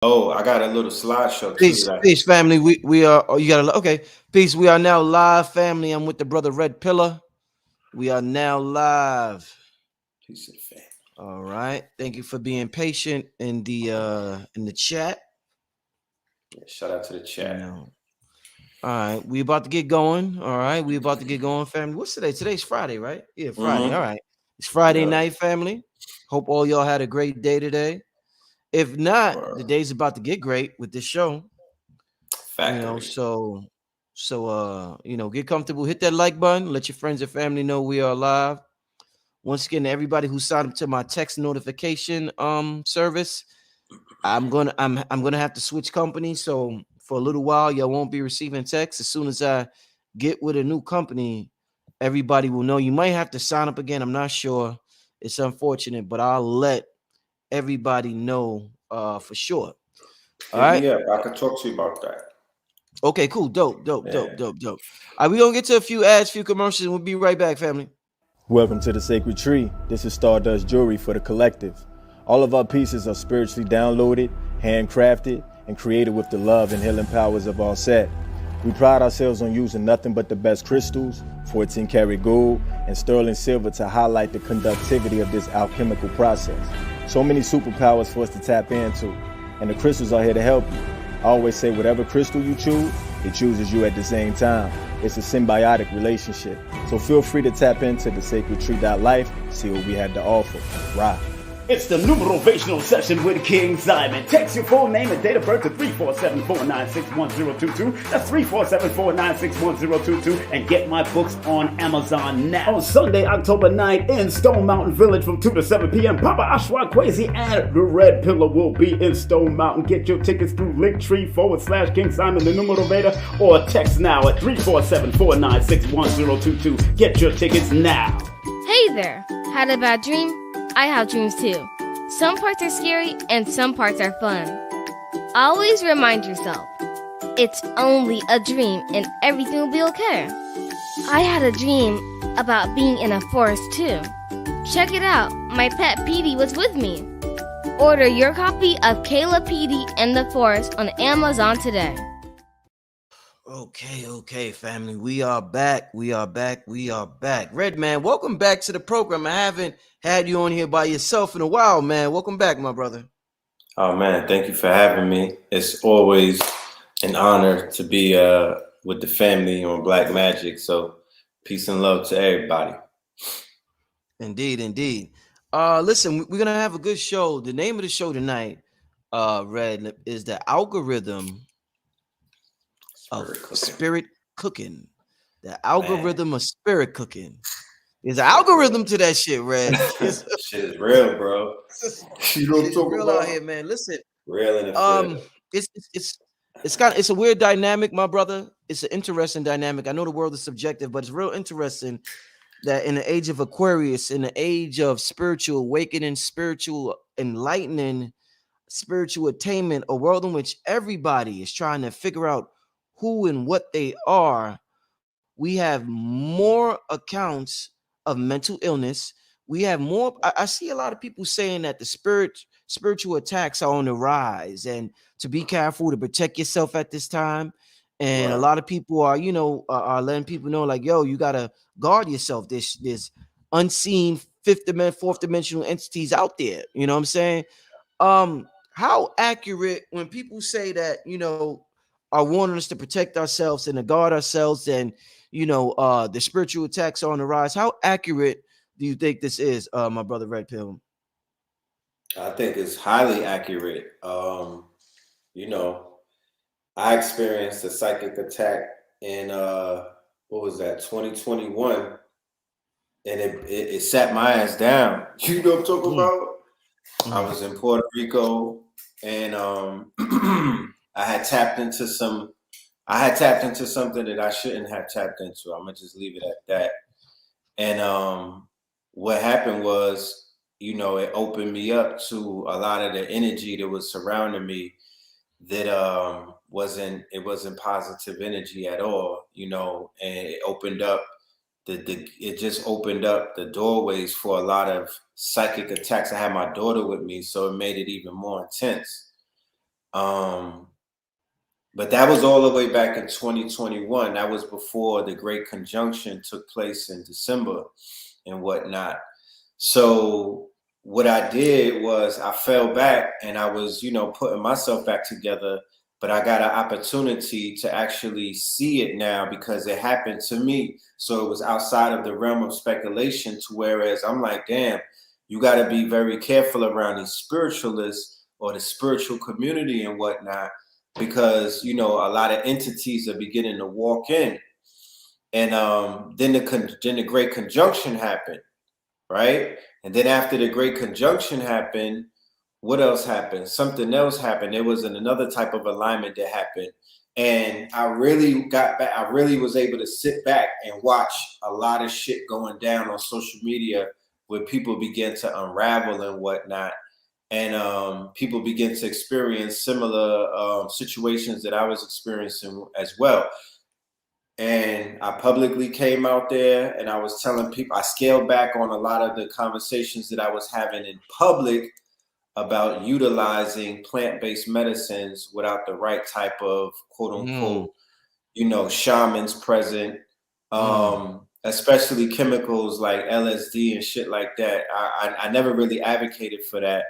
Oh, I got a little slideshow too Peace, that peace, family. We are. Oh, you got to. Okay, peace. We are now live, family. I'm with the brother Red Pillar. We are now live. piece of the fan. All right. Thank you for being patient in the chat. Yeah, shout out to the You chat. know. All right. We about to get going. All right. We about to get going, family. What's today? Today's Friday, right? Yeah, Friday. All Mm-hmm. right. It's Friday Yeah. night, family. Hope all y'all had a great day today. If not, the Or day's about to get great with this show. You know, factory. get comfortable, hit that like button, let your friends and family know we are live. Once again, to everybody who signed up to my text notification service, I'm gonna have to switch companies. So for a little while, y'all won't be receiving texts. As soon as I get with a new company, everybody will know. You might have to sign up again. I'm not sure. It's unfortunate, but I'll let everybody know for sure. All Hit right. me up. I could talk to you about that. Okay, cool. Dope, dope, Yeah. dope, dope, dope. All right, we gonna get to a few ads, few commercials, and we'll be right back, family. Welcome to the Sacred Tree. This is Stardust Jewelry for the collective. All of our pieces are spiritually downloaded, handcrafted, and created with the love and healing powers of all set. We pride ourselves on using nothing but the best crystals, 14 karat gold, and sterling silver to highlight the conductivity of this alchemical process. So many superpowers for us to tap into, and the crystals are here to help you. I always say whatever crystal you choose, it chooses you at the same time. It's a symbiotic relationship. So feel free to tap into the sacredtree.life, see what we have to offer. Rock. It's the numerational session with King Simon. Text your full name and date of birth to 347-496-1022. That's 347-496-1022. And get my books on Amazon now. On Sunday, October 9th in Stone Mountain Village from 2 to 7 p.m. Papa Ashwa Kwesi and the Red Pillar will be in Stone Mountain. Get your tickets through Linktree/King Simon the Numero Beta or text now at 347-496-1022. Get your tickets now. Hey there! Had a bad dream? I have dreams too. Some parts are scary and some parts are fun. Always remind yourself, it's only a dream and everything will be okay. I had a dream about being in a forest too. Check it out, my pet Petey was with me. Order your copy of Kayla Petey and the Forest on Amazon today. Okay, family. We are back. We are back. Red man, welcome back to the program. I haven't had you on here by yourself in a while, man. Welcome back, my brother. Oh man, thank you for having me. It's always an honor to be with the family on Black Magic. So peace and love to everybody. Indeed. Listen, we're gonna have a good show. The name of the show tonight, Red, is the algorithm of spirit cooking. The algorithm of spirit cooking. There's an algorithm to that shit, Red. Shit is real, bro. You don't talk real about out here, man. Listen, real in the field. it's a weird dynamic, my brother. It's an interesting dynamic. I know the world is subjective, but it's real interesting that in the age of Aquarius, in the age of spiritual awakening, spiritual enlightening, spiritual attainment, a world in which everybody is trying to figure out who and what they are, we have more accounts of mental illness. We have more. I see a lot of people saying that the spiritual attacks are on the rise, and to be careful to protect yourself at this time. And a lot of people are, are letting people know, like, yo, you gotta guard yourself. There's unseen fourth dimensional entities out there. You know what I'm saying? How accurate when people say that, are warning us to protect ourselves and to guard ourselves, and the spiritual attacks are on the rise. How accurate do you think this is, my brother Red Pill? I think it's highly accurate. You know, I experienced a psychic attack in what was that, 2021, and it sat my ass down. You know what I'm talking about? I was in Puerto Rico, and I had tapped into something that I shouldn't have tapped into. I'm gonna just leave it at that. And what happened was, it opened me up to a lot of the energy that was surrounding me that wasn't positive energy at all, and it just opened up the doorways for a lot of psychic attacks. I had my daughter with me, so it made it even more intense. But that was all the way back in 2021. That was before the Great Conjunction took place in December and whatnot. So what I did was I fell back and I was, putting myself back together, but I got an opportunity to actually see it now because it happened to me. So it was outside of the realm of speculation to whereas I'm like, damn, you got to be very careful around these spiritualists or the spiritual community and whatnot, because, a lot of entities are beginning to walk in. And then the Great Conjunction happened. Right. And then after the Great Conjunction happened, what else happened? Something else happened. There was another type of alignment that happened. And I really got back. I really was able to sit back and watch a lot of shit going down on social media where people began to unravel and whatnot. And people begin to experience similar situations that I was experiencing as well. And I publicly came out there and I was telling people, I scaled back on a lot of the conversations that I was having in public about utilizing plant-based medicines without the right type of quote unquote, shamans present, especially chemicals like LSD and shit like that. I never really advocated for that.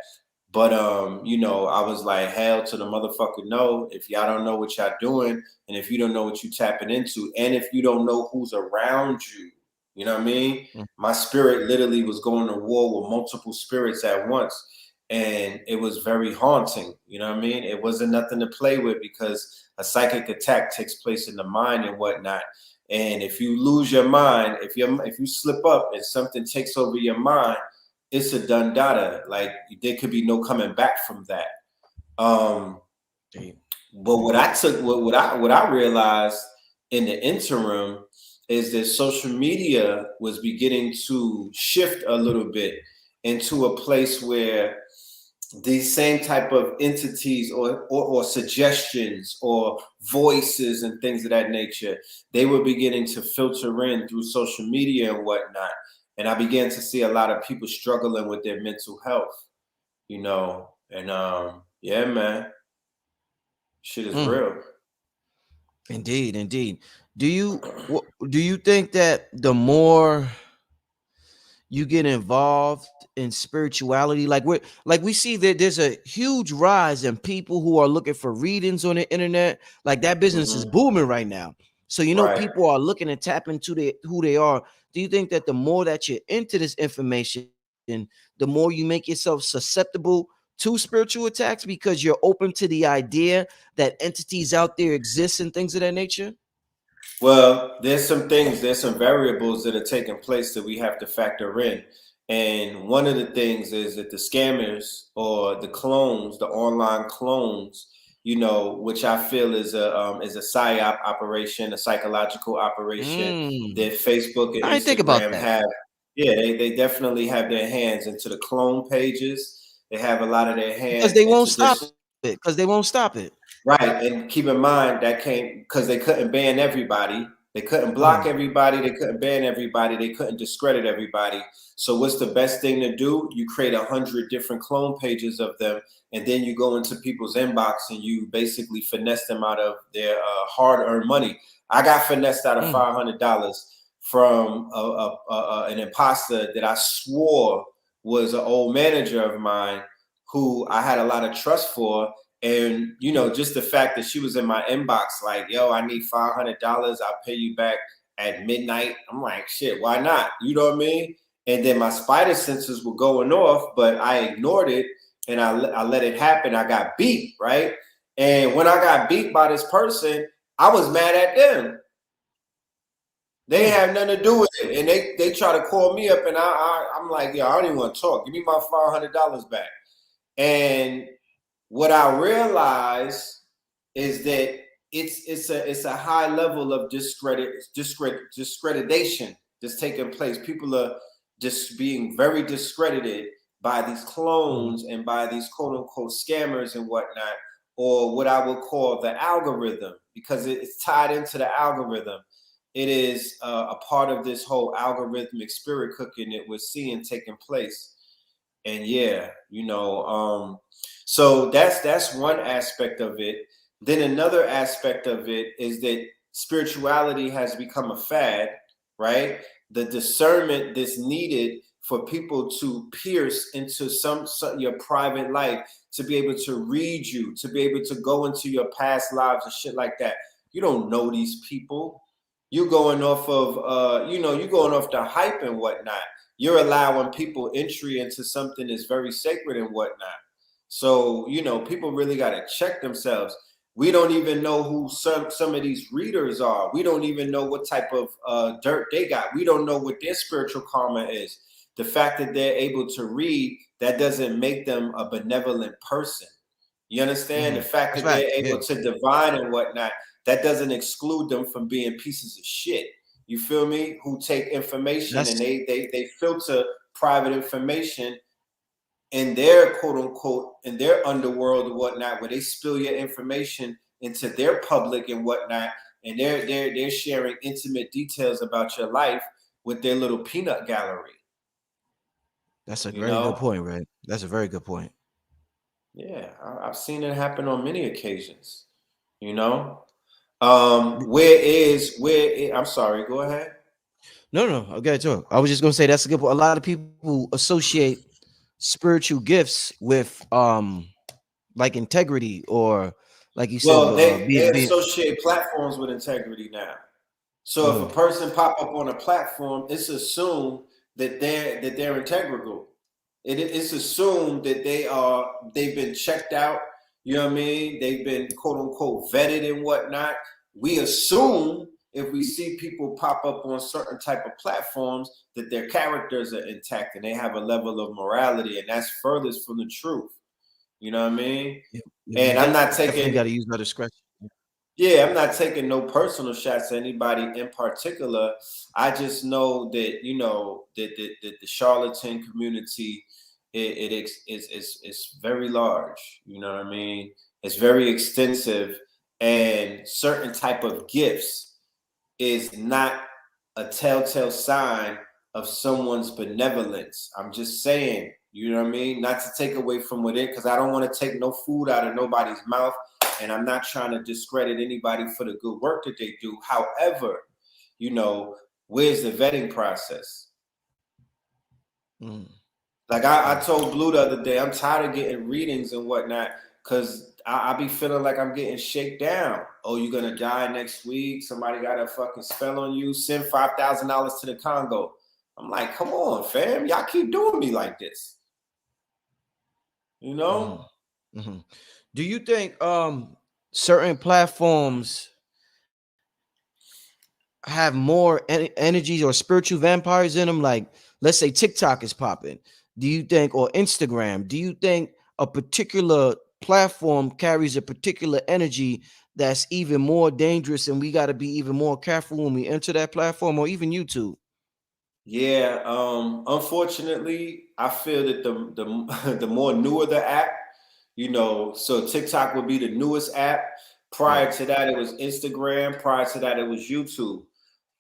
But I was like, hell to the motherfucker no. If y'all don't know what y'all doing, and if you don't know what you tapping into, and if you don't know who's around you, you know what I mean? My spirit literally was going to war with multiple spirits at once. And it was very haunting, you know what I mean? It wasn't nothing to play with because a psychic attack takes place in the mind and whatnot. And if you lose your mind, if you slip up and something takes over your mind, it's a done data. Like there could be no coming back from that. But what I realized in the interim is that social media was beginning to shift a little bit into a place where these same type of entities or suggestions or voices and things of that nature, they were beginning to filter in through social media and whatnot. And I began to see a lot of people struggling with their mental health, and yeah, man, shit is real. Indeed. Do you think that the more you get involved in spirituality, like we see that there's a huge rise in people who are looking for readings on the internet, like that business is booming right now. So people are looking to tap into who they are. Do you think that the more that you're into this information, the more you make yourself susceptible to spiritual attacks because you're open to the idea that entities out there exist and things of that nature? Well, there's some variables that are taking place that we have to factor in. And one of the things is that the scammers or the clones, the online clones, which I feel is a psyop operation, a psychological operation that Facebook and I didn't think about Instagram that. have. Yeah, they definitely have their hands into the clone pages. They have a lot of their hands Because they won't into stop this. it. Because they won't stop it. Right, and keep in mind that came because they couldn't ban everybody. They couldn't block everybody. They couldn't ban everybody. They couldn't discredit everybody. So what's the best thing to do? You create 100 different clone pages of them, and then you go into people's inbox and you basically finesse them out of their hard-earned money. I got finessed out of $500 from an imposter that I swore was an old manager of mine who I had a lot of trust for. And, just the fact that she was in my inbox, like, yo, I need $500. I'll pay you back at midnight. I'm like, shit, why not? You know what I mean? And then my spider senses were going off, but I ignored it and I let it happen. I got beat, right? And when I got beat by this person, I was mad at them. They have nothing to do with it. And they try to call me up and I'm like, yo, I don't even want to talk. Give me my $500 back. And what I realized is that it's a high level of discreditation that's taking place. People are just being very discredited by these clones and by these quote unquote scammers and whatnot, or what I would call the algorithm, because it's tied into the algorithm. It is a part of this whole algorithmic spirit cooking that we're seeing taking place. And yeah, So that's one aspect of it. Then another aspect of it is that spirituality has become a fad, right? The discernment that's needed for people to pierce into some your private life, to be able to read you, to be able to go into your past lives and shit like that. You don't know these people. You're going off of you're going off the hype and whatnot. You're allowing people entry into something that's very sacred and whatnot. So, people really got to check themselves. We don't even know who some of these readers are. We don't even know what type of dirt they got. We don't know what their spiritual karma is. The fact that they're able to read, that doesn't make them a benevolent person. You understand? The fact That's that right. they're able to divine and whatnot, that doesn't exclude them from being pieces of shit. You feel me? Who take information and they filter private information in their quote unquote in their underworld and whatnot, where they spill your information into their public and whatnot, and they're sharing intimate details about your life with their little peanut gallery. That's a You very good know? point, Red. That's a very good point. Yeah, I've seen it happen on many occasions. You know, I'm sorry. Go ahead. No, okay, talk. I was just gonna say that's a good point. A lot of people associate spiritual gifts with like integrity, or like you said, Well, they being associate platforms with integrity now. So if a person pop up on a platform, it's assumed that they're integral. It's assumed that they've been checked out. You know what I mean? They've been quote unquote vetted and whatnot. We assume if we see people pop up on certain type of platforms that their characters are intact and they have a level of morality, and that's furthest from the truth. You know what I mean? you And I'm not definitely got taking to use my discretion. yeah, I'm not taking no personal shots at anybody in particular. I just know that that the charlatan community is very large. You know what I mean? It's very extensive, and certain type of gifts is not a telltale sign of someone's benevolence. I'm just saying, you know what I mean? Not to take away from within, because I don't want to take no food out of nobody's mouth, and I'm not trying to discredit anybody for the good work that they do. However, where's the vetting process? Like I told Blue the other day, I'm tired of getting readings and whatnot, because I be feeling like I'm getting shaken down. Oh, you're gonna die next week. Somebody got a fucking spell on you. Send $5,000 to the Congo. I'm like, come on, fam. Y'all keep doing me like this. You know? Do you think certain platforms have more energies or spiritual vampires in them? Like, let's say TikTok is popping. Do you think, or Instagram, do you think a particular platform carries a particular energy that's even more dangerous, and we got to be even more careful when we enter that platform, or even YouTube? Yeah. Unfortunately, I feel that the the more newer the app, so TikTok would be the newest app. Prior to that, it was Instagram. Prior to that, it was YouTube.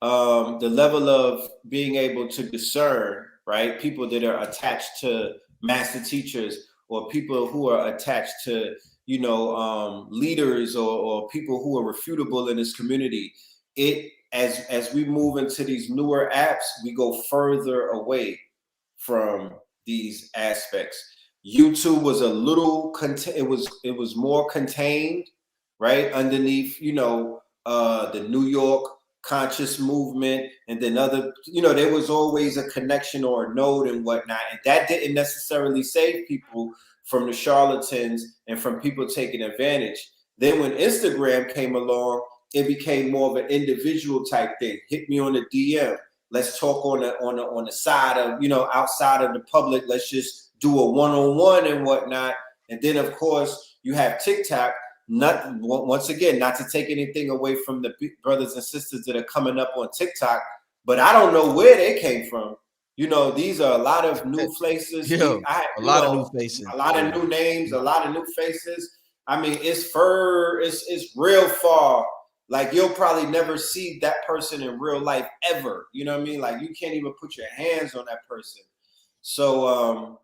The level of being able to discern, right? People that are attached to master teachers, or people who are attached to, leaders, or people who are refutable in this community. As we move into these newer apps, we go further away from these aspects. YouTube was a little it was more contained, right? Underneath, the New York conscious movement, and then there was always a connection or a node and whatnot. And that didn't necessarily save people from the charlatans and from people taking advantage. Then when Instagram came along, it became more of an individual type thing. Hit me on the DM. Let's talk on the side of, outside of the public. Let's just do a one-on-one and whatnot. And then of course you have TikTok. Once again, not to take anything away from the brothers and sisters that are coming up on TikTok, but I don't know where they came from. These are a lot of new faces. A lot of new faces, a lot of new names, a lot of new faces. I mean, it's real far. Like, you'll probably never see that person in real life ever. You know what I mean? Like, you can't even put your hands on that person. So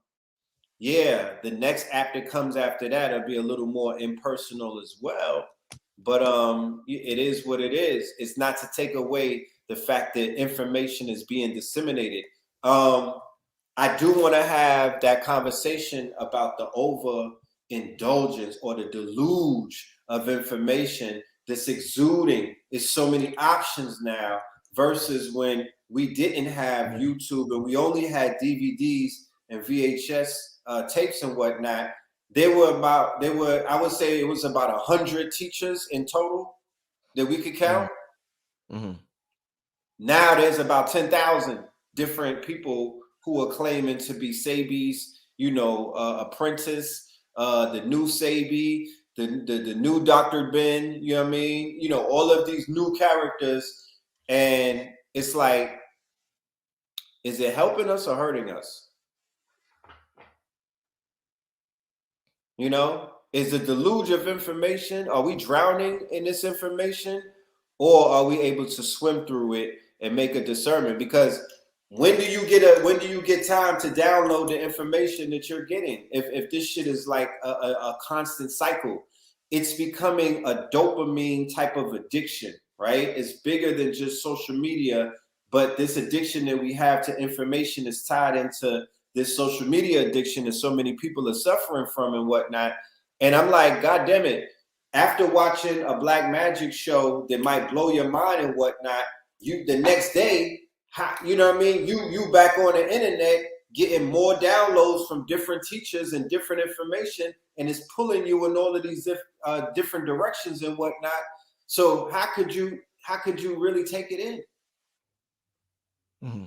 yeah, the next app that comes after that will be a little more impersonal as well. But it is what it is. It's not to take away the fact that information is being disseminated. I do want to have that conversation about the overindulgence or the deluge of information that's exuding. Is so many options now versus when we didn't have YouTube and we only had DVDs and VHS tapes and whatnot. I would say it was about 100 teachers in total that we could count. Mm-hmm. Now there's about 10,000 different people who are claiming to be Sabi's, apprentice, the new Sabi, the new Dr. Ben, you know what I mean? All of these new characters. And it's like, is it helping us or hurting us? Is the deluge of information, are we drowning in this information, or are we able to swim through it and make a discernment? Because when do you get time to download the information that you're getting? If this shit is like a constant cycle, it's becoming a dopamine type of addiction, right? It's bigger than just social media, but this addiction that we have to information is tied into this social media addiction that so many people are suffering from and whatnot. And I'm like, God damn it. After watching a black magic show that might blow your mind and whatnot, the next day, you know what I mean? You back on the internet getting more downloads from different teachers and different information, and it's pulling you in all of these different directions and whatnot. So how could you really take it in? Mm-hmm.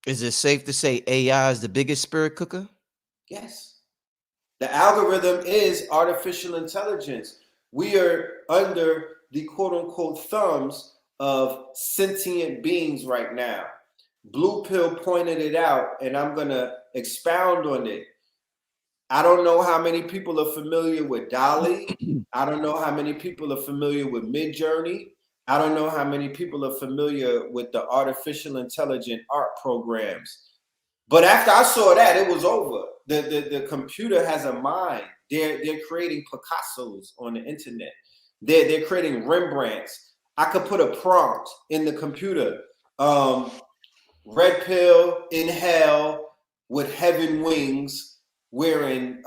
Is it safe to say AI is the biggest spirit cooker? Yes. The algorithm is artificial intelligence. We are under the quote unquote thumbs of sentient beings right now. Blue Pill pointed it out, and I'm going to expound on it. I don't know how many people are familiar with Dolly. I don't know how many people are familiar with Midjourney. I don't know how many people are familiar with the artificial intelligent art programs. But after I saw that, it was over. The computer has a mind. They're creating Picassos on the internet. They're creating Rembrandts. I could put a prompt in the computer. Red pill in hell with heaven wings, wearing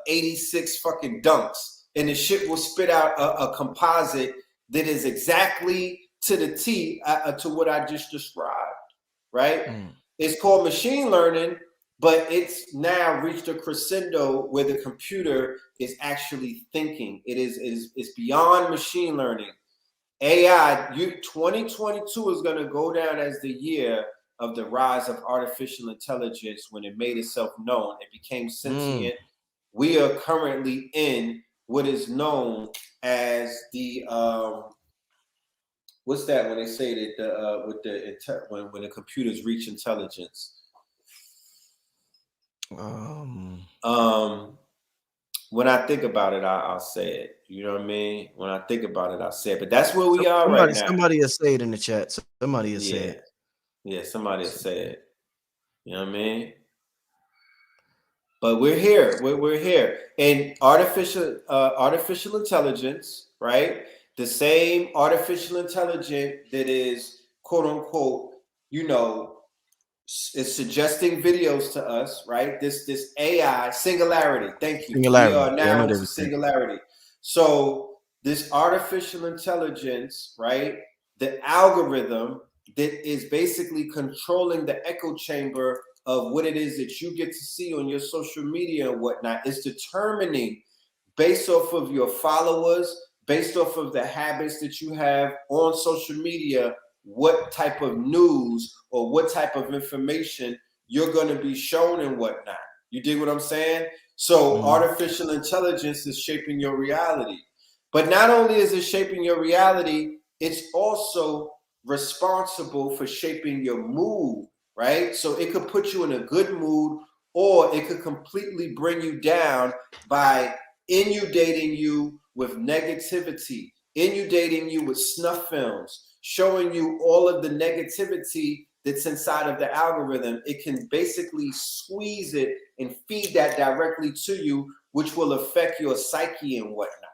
86 fucking dunks, and the shit will spit out a composite that is exactly to the T to what I just described, right? It's called machine learning, but it's now reached a crescendo where the computer is actually thinking. It's beyond machine learning. AI, 2022 is going to go down as the year of the rise of artificial intelligence when it made itself known. It became sentient. We are currently in what is known as the what's that when they say that when the computers reach intelligence? When I think about it, I'll say it. You know what I mean? When I think about it, I'll say it. But that's where we are right now. Somebody will say it in the chat. Somebody will say it. Yeah, somebody will say it. You know what I mean? But we're here. We're here. And artificial intelligence, right? The same artificial intelligence that is, quote unquote, is suggesting videos to us, right? This AI, singularity. Thank you. Singularity. We are now into singularity. So this artificial intelligence, right? The algorithm that is basically controlling the echo chamber of what it is that you get to see on your social media and whatnot is determining based off of your followers, based off of the habits that you have on social media, what type of news or what type of information you're going to be shown and whatnot. You dig what I'm saying? So artificial intelligence is shaping your reality. But not only is it shaping your reality, it's also responsible for shaping your mood, right? So it could put you in a good mood, or it could completely bring you down by inundating you with negativity, inundating you with snuff films, showing you all of the negativity that's inside of the algorithm, it can basically squeeze it and feed that directly to you, which will affect your psyche and whatnot.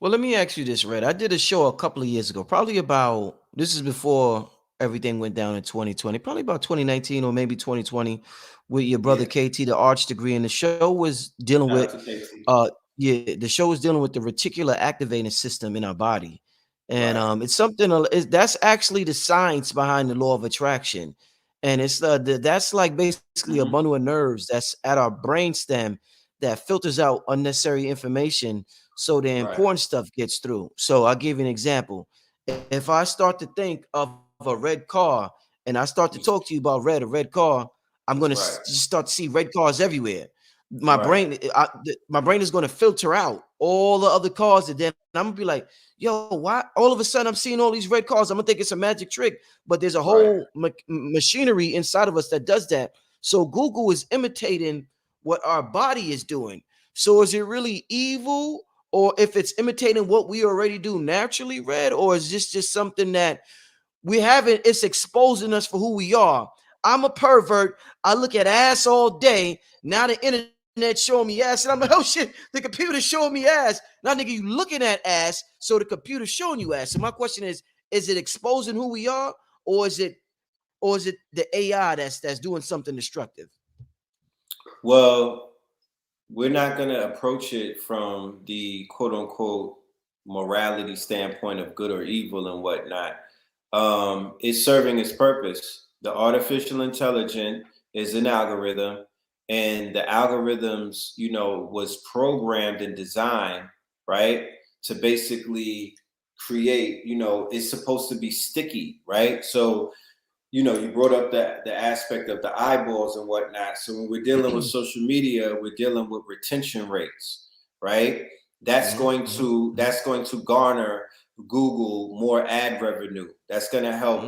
Well, let me ask you this, Red. I did a show a couple of years ago, probably about, this is before everything went down in 2020, probably about 2019 or maybe 2020, with your brother Yeah. KT, the Arch Degree. And the show was dealing Shout out with, to KT. yeah, the show was dealing with the reticular activating system in our body. And Right. it's something, that's actually the science behind the law of attraction. And it's that's like basically a Mm-hmm. bundle of nerves that's at our brainstem that filters out unnecessary information so the Right. important stuff gets through. So I'll give you an example. If I start to think of a red car and I start to talk to you about a red car, I'm going to Right. just start to see red cars everywhere. Right. My brain is going to filter out all the other cars, and then I'm gonna be like, yo, why all of a sudden I'm seeing all these red cars? I'm gonna think it's a magic trick, but there's a Right. whole machinery inside of us that does that. So Google is imitating what our body is doing. So is it really evil, or if it's imitating what we already do naturally, Red, or is this just something that we haven't, it's exposing us for who we are? I'm a pervert. I look at ass all day. Now the internet showing me ass, and I'm like, oh shit, the computer's showing me ass. Now, nigga, you looking at ass, so the computer's showing you ass. So my question is it exposing who we are, or is it the AI that's doing something destructive? Well, we're not going to approach it from the quote unquote morality standpoint of good or evil and whatnot. It's serving its purpose. The artificial intelligence is an algorithm, and the algorithms, was programmed and designed, right, to basically create, it's supposed to be sticky, right? So you brought up the aspect of the eyeballs and whatnot. So when we're dealing with social media, we're dealing with retention rates, right? That's going to garner Google more ad revenue. That's going to help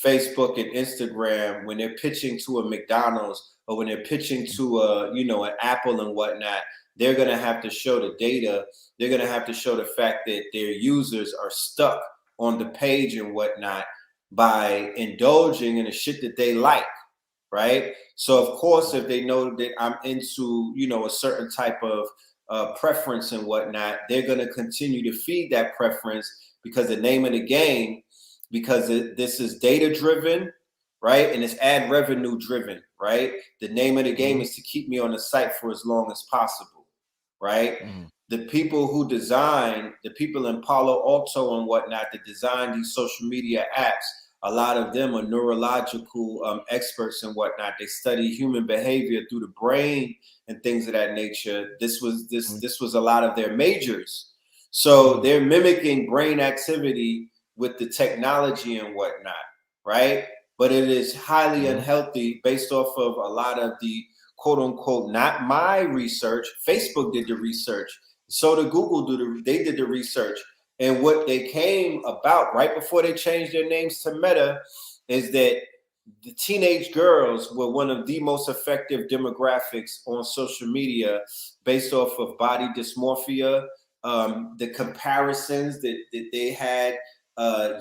Facebook and Instagram when they're pitching to a McDonald's or when they're pitching to an Apple and whatnot. They're going to have to show the data. They're going to have to show the fact that their users are stuck on the page and whatnot by indulging in the shit that they like, right? So of course, if they know that I'm into, a certain type of preference and whatnot, they're going to continue to feed that preference because the name of the game, because this is data driven, right? And it's ad revenue driven, right? The name of the game is to keep me on the site for as long as possible, right? The people who design, the people in Palo Alto and whatnot that design these social media apps, a lot of them are neurological experts and whatnot. They study human behavior through the brain and things of that nature. This was a lot of their majors. So they're mimicking brain activity with the technology and whatnot, right? But it is highly unhealthy based off of a lot of the quote unquote, not my research. Facebook did the research. So did Google they did the research. And what they came about right before they changed their names to Meta is that the teenage girls were one of the most effective demographics on social media based off of body dysmorphia, the comparisons that they had,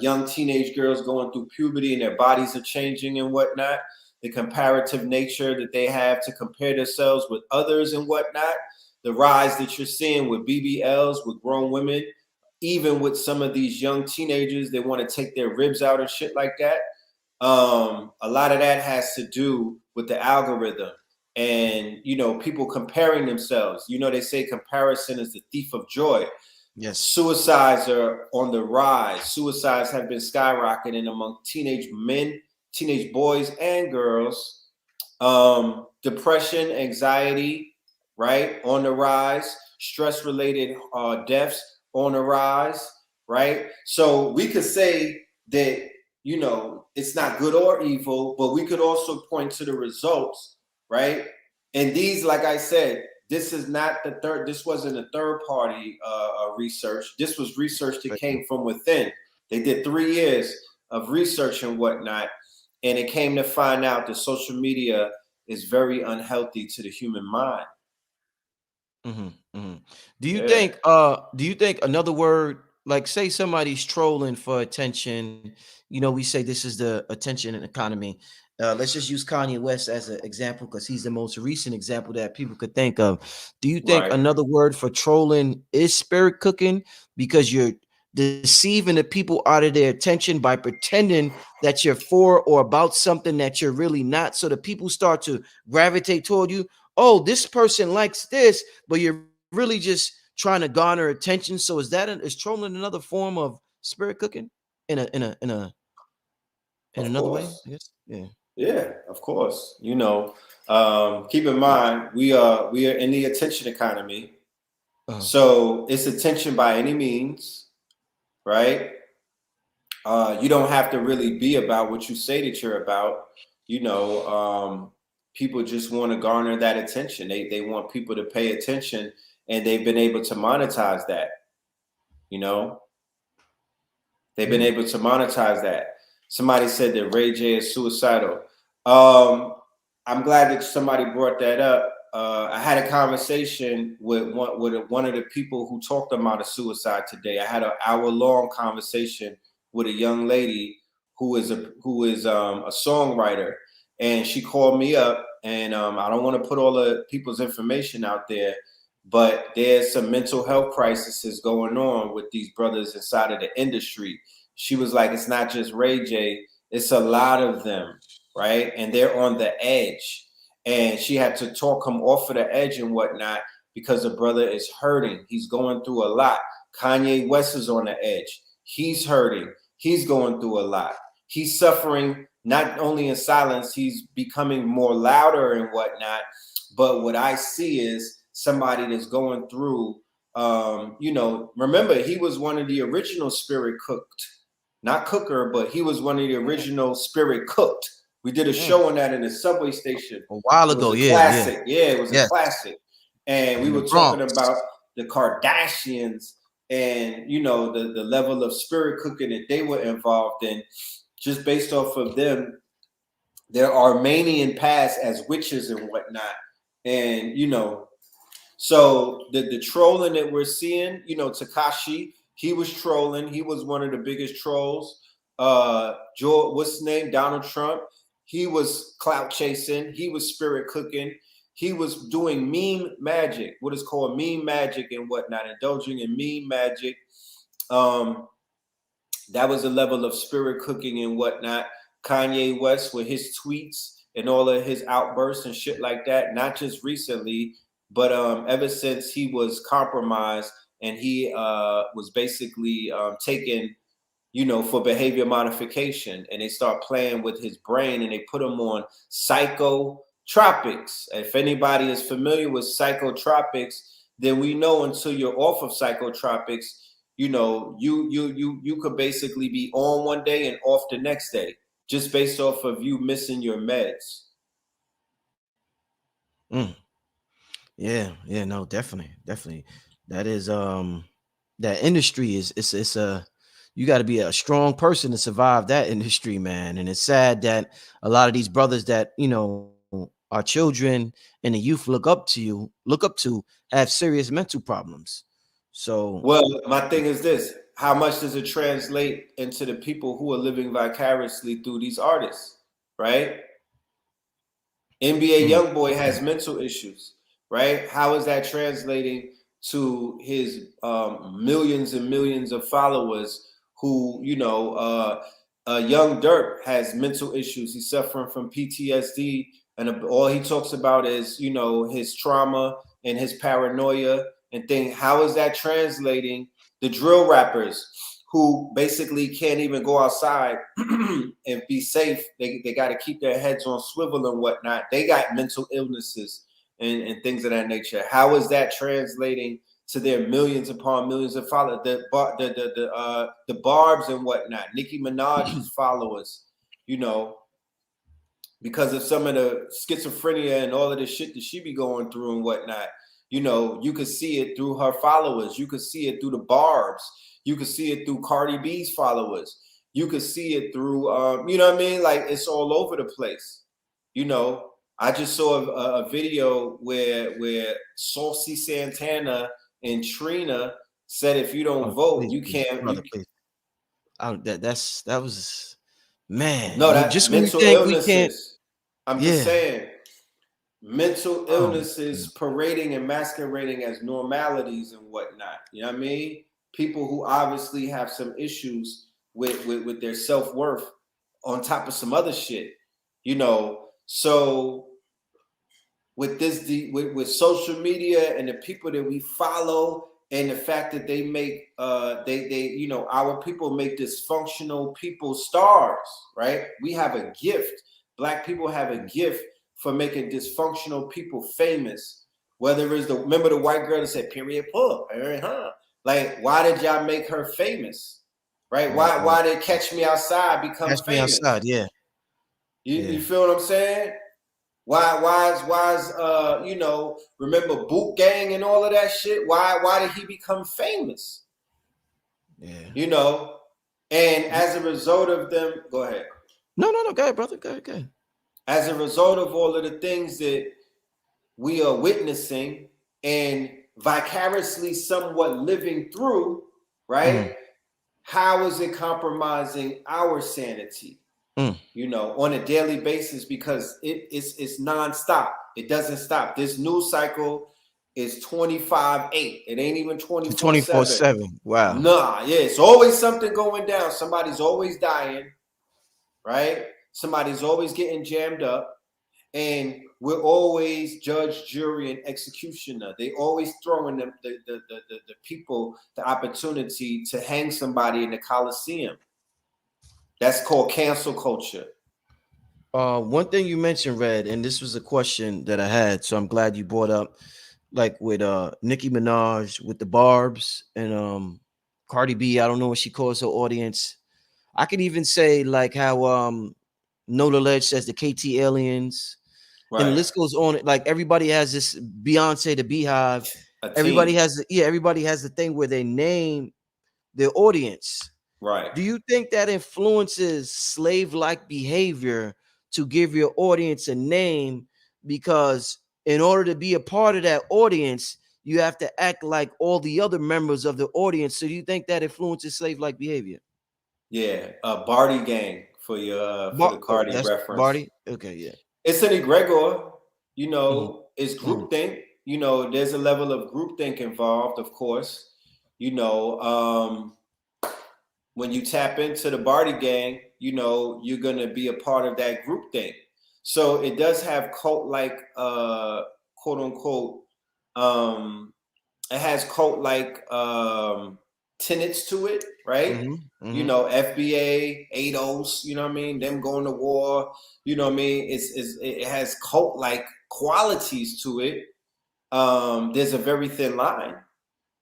young teenage girls going through puberty and their bodies are changing and whatnot, the comparative nature that they have to compare themselves with others and whatnot, the rise that you're seeing with BBLs, with grown women, even with some of these young teenagers, they want to take their ribs out and shit like that. A lot of that has to do with the algorithm and, people comparing themselves. They say comparison is the thief of joy. Yes. Suicides are on the rise. Suicides have been skyrocketing among teenage men, teenage boys and girls. Depression, anxiety, right, on the rise. Stress-related deaths on the rise, right? So we could say that, it's not good or evil, but we could also point to the results, right? And these, like I said, this wasn't a third party research. This was research that came from within. They did 3 years of research and whatnot, and it came to find out that social media is very unhealthy to the human mind. Do you think another word like say somebody's trolling for attention. You know, we say this is the attention economy. Let's just use Kanye West as an example because he's the most recent example that people could think of. Do you think Right. another word for trolling is spirit cooking because you're deceiving the people out of their attention by pretending that you're for or about something that you're really not, so the people start to gravitate toward you? Oh, this person likes this, but you're really just trying to garner attention. So is trolling another form of spirit cooking in Of another way? course. I guess. Yeah. Yeah, of course. You know, keep in mind we are in the attention economy. So it's attention by any means, right? You don't have to really be about what you say that you're about. You know, people just want to garner that attention. They want people to pay attention, and they've been able to monetize that. You know, they've been able to monetize that. Somebody said that Ray J is suicidal. I'm glad that somebody brought that up. I had a conversation with one of the people who talked about a suicide today. I had an hour-long conversation with a young lady who is a songwriter, and she called me up. And I don't want to put all the people's information out there, but there's some mental health crises going on with these brothers inside of the industry. She was like, it's not just Ray J, it's a lot of them, right? And they're on the edge. And she had to talk him off of the edge and whatnot because the brother is hurting. He's going through a lot. Kanye West is on the edge. He's hurting. He's going through a lot. He's suffering not only in silence, he's becoming more louder and whatnot. But what I see is somebody that's going through, you know, remember, he was one of the original spirit cooked, not cooker, but he was one of the original spirit cooked. We did a show on that in the subway station A while it was ago, a yeah, classic. Yeah, it was a Yes. classic. And we In the were talking Bronx. about the Kardashians and, you know, the level of spirit cooking that they were involved in, just based off of them, their Armenian past as witches and whatnot. And, you know, so the trolling that we're seeing, you know, Takashi, he was trolling. He was one of the biggest trolls. George, what's his name? Donald Trump. He was clout chasing. He was spirit cooking. He was doing meme magic, what is called meme magic and whatnot, indulging in meme magic. That was a level of spirit cooking and whatnot. Kanye West with his tweets and all of his outbursts and shit like that, not just recently, but ever since he was compromised and he was basically taken, you know, for behavior modification, and they start playing with his brain and they put him on psychotropics. If anybody is familiar with psychotropics, then we know until you're off of psychotropics, you know, you could basically be on one day and off the next day, just based off of you missing your meds. Yeah, no, definitely. That is that industry is it's a you got to be a strong person to survive that industry, man. And it's sad that a lot of these brothers that, you know, our children and the youth look up to have serious mental problems. So, well, my thing is this: how much does it translate into the people who are living vicariously through these artists, right? NBA YoungBoy has mental issues, right? How is that translating to his millions and millions of followers who, you know, Young Dirt has mental issues. He's suffering from PTSD, and all he talks about is, you know, his trauma and his paranoia and thing. How is that translating? The drill rappers who basically can't even go outside and be safe. They got to keep their heads on swivel and whatnot. They got mental illnesses and things of that nature. How is that translating to their millions upon millions of followers? The Barbs and whatnot, Nicki Minaj's followers, you know, because of some of the schizophrenia and all of the shit that she be going through and whatnot. You know, you could see it through her followers. You could see it through the Barbs. You could see it through Cardi B's followers. You could see it through, you know what I mean? Like, it's all over the place. You know, I just saw a video where Saucy Santana and Trina said if you don't vote, you can't. Brother, please. That was, man. No, that Just when you mental think we can't, illnesses. I'm just yeah. saying, mental Oh, illnesses parading and masquerading as normalities and whatnot. You know what I mean? People who obviously have some issues with their self-worth on top of some other shit. You know, so with with social media and the people that we follow and the fact that they make they our people make dysfunctional people stars, right? We have a gift. Black people have a gift for making dysfunctional people famous. Whether it's remember the white girl that said period pull, huh? Like, why did y'all make her famous? Right? Why did Catch Me Outside become Catch Me famous? Outside, yeah. You feel what I'm saying? Why is remember Boot Gang and all of that shit? Why did he become famous? Yeah. You know, and as a result of them, go ahead. No, go ahead, brother. Go ahead. As a result of all of the things that we are witnessing and vicariously somewhat living through, right? How is it compromising our sanity? You know, on a daily basis, because it's nonstop. It doesn't stop. This news cycle is 25/8. It ain't even 24/7. Wow. Nah, yeah, it's always something going down. Somebody's always dying, right? Somebody's always getting jammed up, and we're always judge, jury, and executioner. They always throwing them the people the opportunity to hang somebody in the Coliseum. That's called cancel culture. One thing you mentioned, Red, and this was a question that I had, so I'm glad you brought up, like with Nicki Minaj with the Barbs and Cardi B. I don't know what she calls her audience. I could even say like how Nola Ledge says the KT aliens, Right. and the list goes on. Like everybody has this Beyonce the Beehive. Everybody has the thing where they name their audience. Right. Do you think that influences slave-like behavior to give your audience a name? Because in order to be a part of that audience, you have to act like all the other members of the audience. So do you think that influences slave-like behavior? Yeah, Barty Gang for the Cardi reference. Barty? Okay, yeah. It's an egregor, you know, it's groupthink. You know, there's a level of groupthink involved, of course. You know, when you tap into the Barty Gang, you know, you're gonna be a part of that groupthink. So it does have cult-like, quote unquote, it has cult-like tenets to it, right? You know, FBA, ADOS, you know what I mean? Them going to war, you know what I mean? It has cult-like qualities to it. There's a very thin line,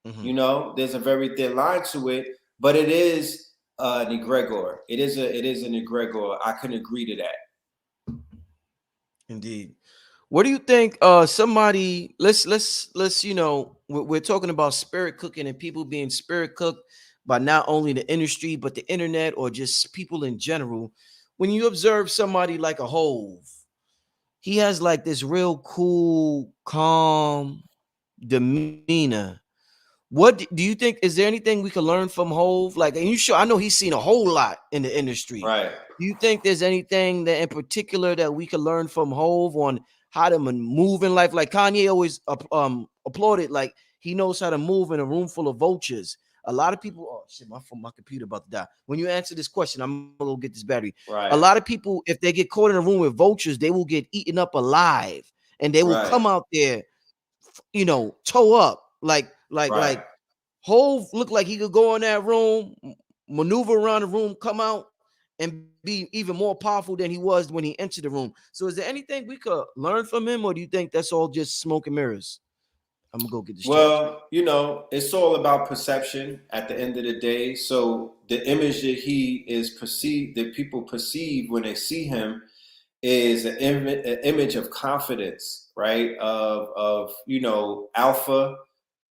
you know, there's a very thin line to it, but it is an egregor. It is an egregor. I can agree to that. Indeed. What do you think? Somebody, let's you know, we're talking about spirit cooking and people being spirit cooked by not only the industry but the internet or just people in general. When you observe somebody like a Hove, he has like this real cool, calm demeanor. What do you think? Is there anything we can learn from Hove? Like, and you sure? I know he's seen a whole lot in the industry. Right. Do you think there's anything that in particular that we can learn from Hove on how to move in life? Like Kanye always applauded, like he knows how to move in a room full of vultures. A lot of people, oh shit, my computer about to die. When you answer this question, I'm gonna go get this battery. Right. A lot of people, if they get caught in a room with vultures, they will get eaten up alive, and they will come out there, you know, toe up, like Hove looked like he could go in that room, maneuver around the room, come out, and be even more powerful than he was when he entered the room. So is there anything we could learn from him, or do you think that's all just smoke and mirrors? I'm gonna go get this. Well, you know, it's all about perception at the end of the day. So the image that he is perceived, that people perceive when they see him, is an image of confidence, right? Of you know, alpha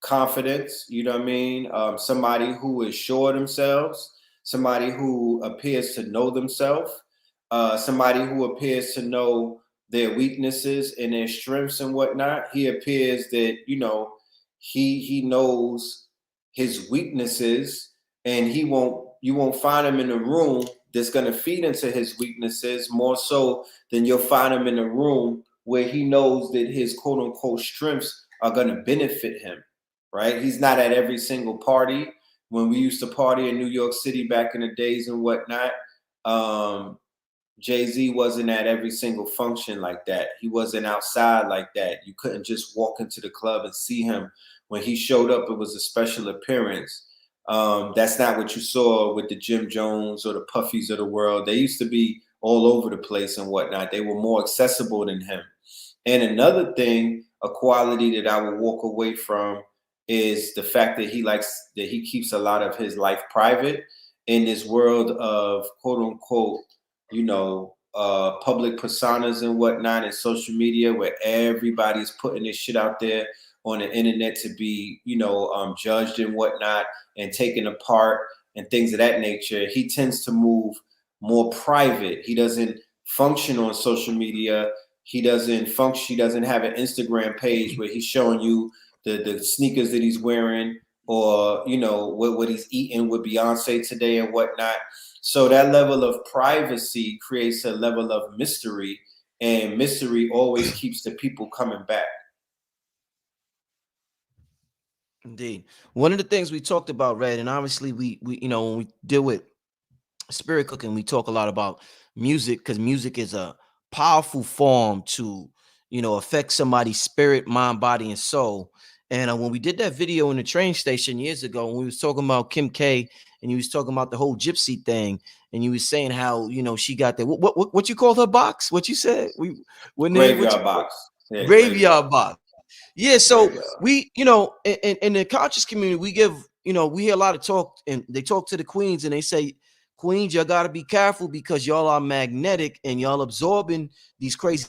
confidence. You know what I mean? Somebody who is sure of themselves, somebody who appears to know themselves, somebody who appears to know their weaknesses and their strengths and whatnot. He appears that, you know, he knows his weaknesses, and you won't find him in a room that's going to feed into his weaknesses more so than you'll find him in a room where he knows that his quote unquote strengths are going to benefit him, right? He's not at every single party. When we used to party in New York City back in the days and whatnot, Jay-Z wasn't at every single function like that. He wasn't outside like that. You couldn't just walk into the club and see him. When he showed up, it was a special appearance. That's not what you saw with the Jim Jones or the Puffies of the world. They used to be all over the place and whatnot. They were more accessible than him. And another thing, a quality that I would walk away from is the fact that he keeps a lot of his life private in this world of quote unquote, public personas and whatnot and social media, where everybody's putting this shit out there on the internet to be, judged and whatnot and taken apart and things of that nature. He tends to move more private. He doesn't function on social media. He doesn't have an Instagram page where he's showing you the sneakers that he's wearing or, what he's eating with Beyonce today and whatnot. So that level of privacy creates a level of mystery, and mystery always keeps the people coming back. Indeed. One of the things we talked about, Red, and obviously we when we deal with spirit cooking, we talk a lot about music, because music is a powerful form to, affect somebody's spirit, mind, body, and soul. And when we did that video in the train station years ago, when we was talking about Kim K, and you was talking about the whole gypsy thing, and you was saying how she got that what you called her box? What you said? Graveyard box. Yeah, graveyard box. Yeah, so we, in the conscious community, we give, we hear a lot of talk, and they talk to the queens, and they say, queens, y'all got to be careful because y'all are magnetic and y'all absorbing these crazy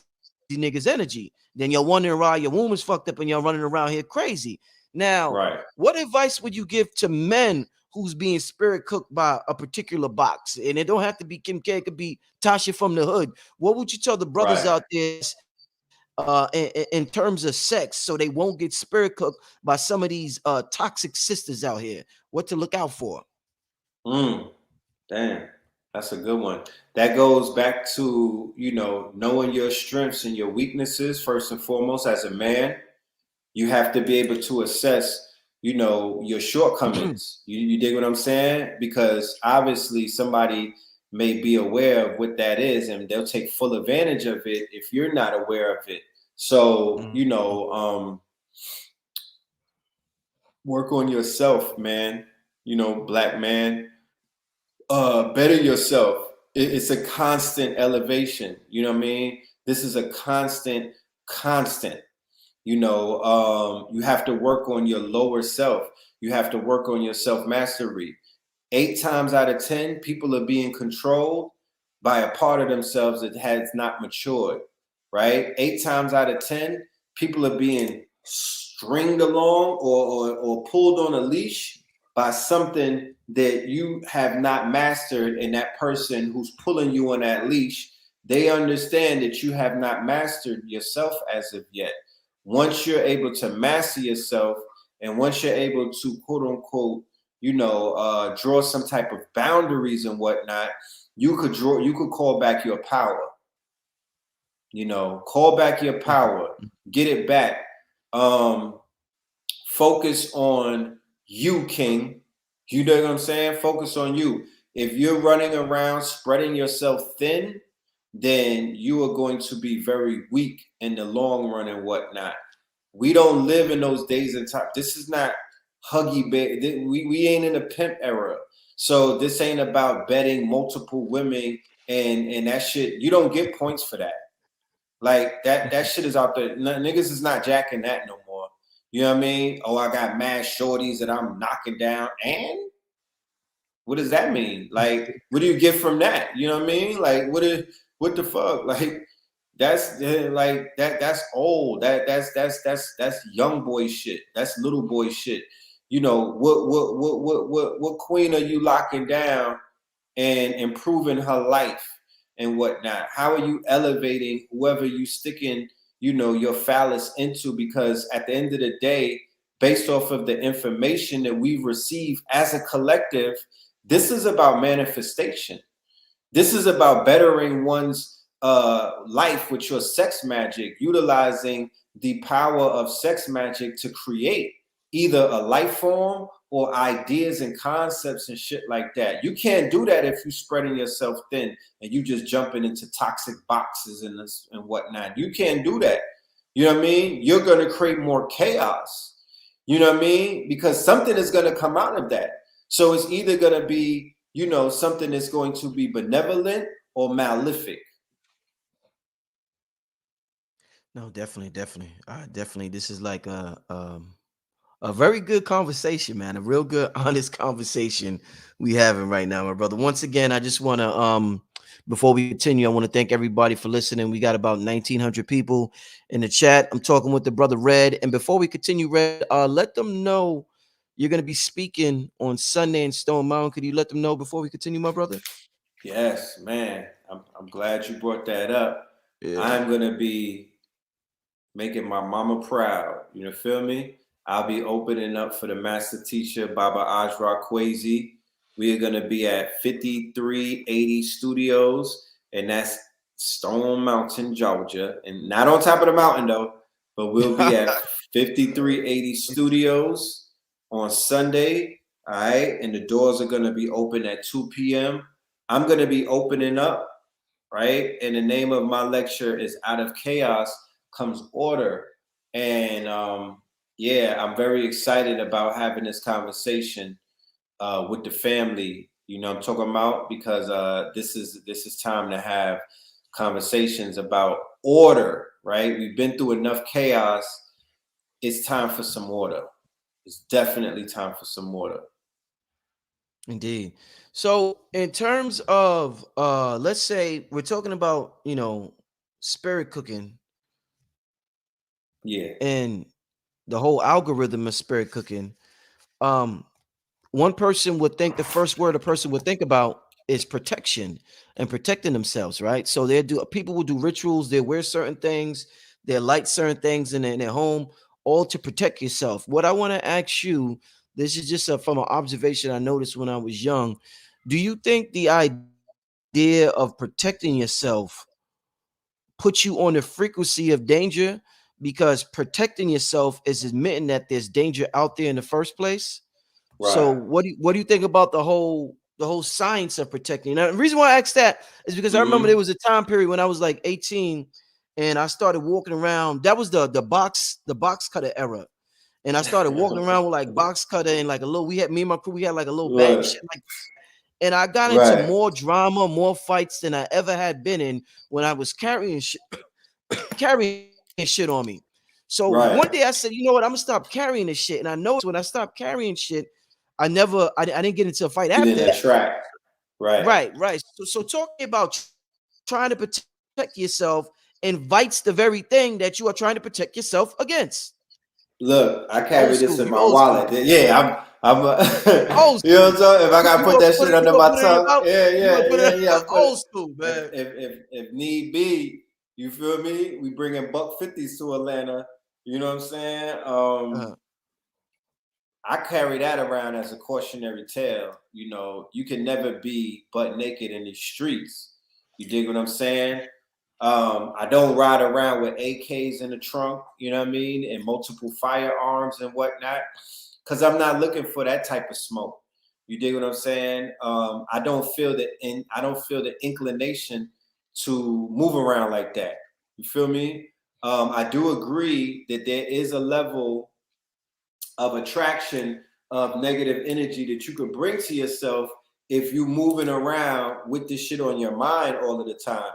niggas' energy. Then y'all wondering why your woman's fucked up and y'all running around here crazy. Now, What advice would you give to men who's being spirit cooked by a particular box? And it don't have to be Kim K, it could be Tasha from the hood. What would you tell the brothers out there in terms of sex, so they won't get spirit cooked by some of these toxic sisters out here? What to look out for? Damn, that's a good one. That goes back to, knowing your strengths and your weaknesses. First and foremost, as a man, you have to be able to assess, your shortcomings. You dig what I'm saying? Because obviously somebody may be aware of what that is, and they'll take full advantage of it if you're not aware of it. So, work on yourself, man. Black man. Better yourself. It's a constant elevation. You know what I mean? This is a constant. You have to work on your lower self. You have to work on your self-mastery. 8 times out of 10, people are being controlled by a part of themselves that has not matured, right? 8 times out of 10, people are being stringed along or pulled on a leash by something that you have not mastered. And that person who's pulling you on that leash, they understand that you have not mastered yourself as of yet. Once you're able to master yourself, and once you're able to quote unquote, draw some type of boundaries and whatnot, you could call back your power. Call back your power, get it back. Focus on you, King. You know what I'm saying? Focus on you. If you're running around spreading yourself thin, then you are going to be very weak in the long run and whatnot. We don't live in those days and time. This is not huggy baby. We ain't in a pimp era. So this ain't about betting multiple women and that shit. You don't get points for that. Like that shit is out there. Niggas is not jacking that no more. You know what I mean? Oh, I got mad shorties that I'm knocking down. And what does that mean? Like, what do you get from that? You know what I mean? Like, what the fuck? Like, that's like that's old. That's young boy shit. That's little boy shit. What queen are you locking down and improving her life and whatnot? How are you elevating whoever you sticking, your phallus into? Because at the end of the day, based off of the information that we receive as a collective. This is about manifestation. This is about bettering one's life with your sex magic, utilizing the power of sex magic to create either a life form or ideas and concepts and shit like that. You can't do that if you're spreading yourself thin and you just jumping into toxic boxes and this and whatnot. You can't do that. You know what I mean? You're going to create more chaos. You know what I mean? Because something is going to come out of that. So it's either going to be, you know, something that's going to be benevolent or malefic. No, definitely, definitely. This is like a very good conversation, man. A real good, honest conversation we having right now, my brother. Once again, I just want to before we continue, I want to thank everybody for listening. We got about 1,900 people in the chat. I'm talking with the brother Red, and before we continue, Red, let them know you're going to be speaking on Sunday in Stone Mountain. Could you let them know before we continue, my brother? Yes, man. I'm glad you brought that up. Yeah. I'm going to be making my mama proud. You feel me? I'll be opening up for the master teacher, Baba Ajra Kwesi. We are going to be at 5380 Studios, and that's Stone Mountain, Georgia. And not on top of the mountain, though, but we'll be at 5380 Studios on Sunday. All right. And the doors are going to be open at 2 p.m. I'm going to be opening up, right? And the name of my lecture is Out of Chaos Comes Order. And yeah, I'm very excited about having this conversation with the family. You know, I'm talking about, because this is time to have conversations about order, right? We've been through enough chaos. It's time for some order. It's definitely time for some order. Indeed. So in terms of let's say we're talking about, you know, spirit cooking. Yeah. And the whole algorithm of spirit cooking. One person would think the first word a person would think about is protection and protecting themselves, right? So people will do rituals, they wear certain things, they light certain things in their home, all to protect yourself. What I want to ask you, this is just from an observation I noticed when I was young. Do you think the idea of protecting yourself puts you on the frequency of danger, because protecting yourself is admitting that there's danger out there in the first place? Right. So what do you think about the whole science of protecting? Now, the reason why I asked that is because I remember there was a time period when I was like 18 and I started walking around. That was the box cutter era. And I started walking around with like box cutter and like me and my crew, we had like a little bag and shit like that. And I got into more drama, more fights than I ever had been in when I was carrying shit on me. So one day I said, you know what, I'm gonna stop carrying this shit. And I noticed when I stopped carrying shit, I didn't get into a fight after that. Right. So talking about trying to protect yourself invites the very thing that you are trying to protect yourself against. Look, I carry this in my wallet. Yeah, I'm old you know what I'm saying? If I gotta put that shit under my put it in your tongue, mouth? yeah. Old school, man. If need be, you feel me? We bringing $150s to Atlanta. You know what I'm saying? I carry that around as a cautionary tale. You know, you can never be butt naked in the streets. You dig what I'm saying? I don't ride around with AKs in the trunk, you know what I mean, and multiple firearms and whatnot, because I'm not looking for that type of smoke. You dig what I'm saying? I don't feel the inclination to move around like that. You feel me? I do agree that there is a level of attraction of negative energy that you could bring to yourself if you moving around with this shit on your mind all of the time.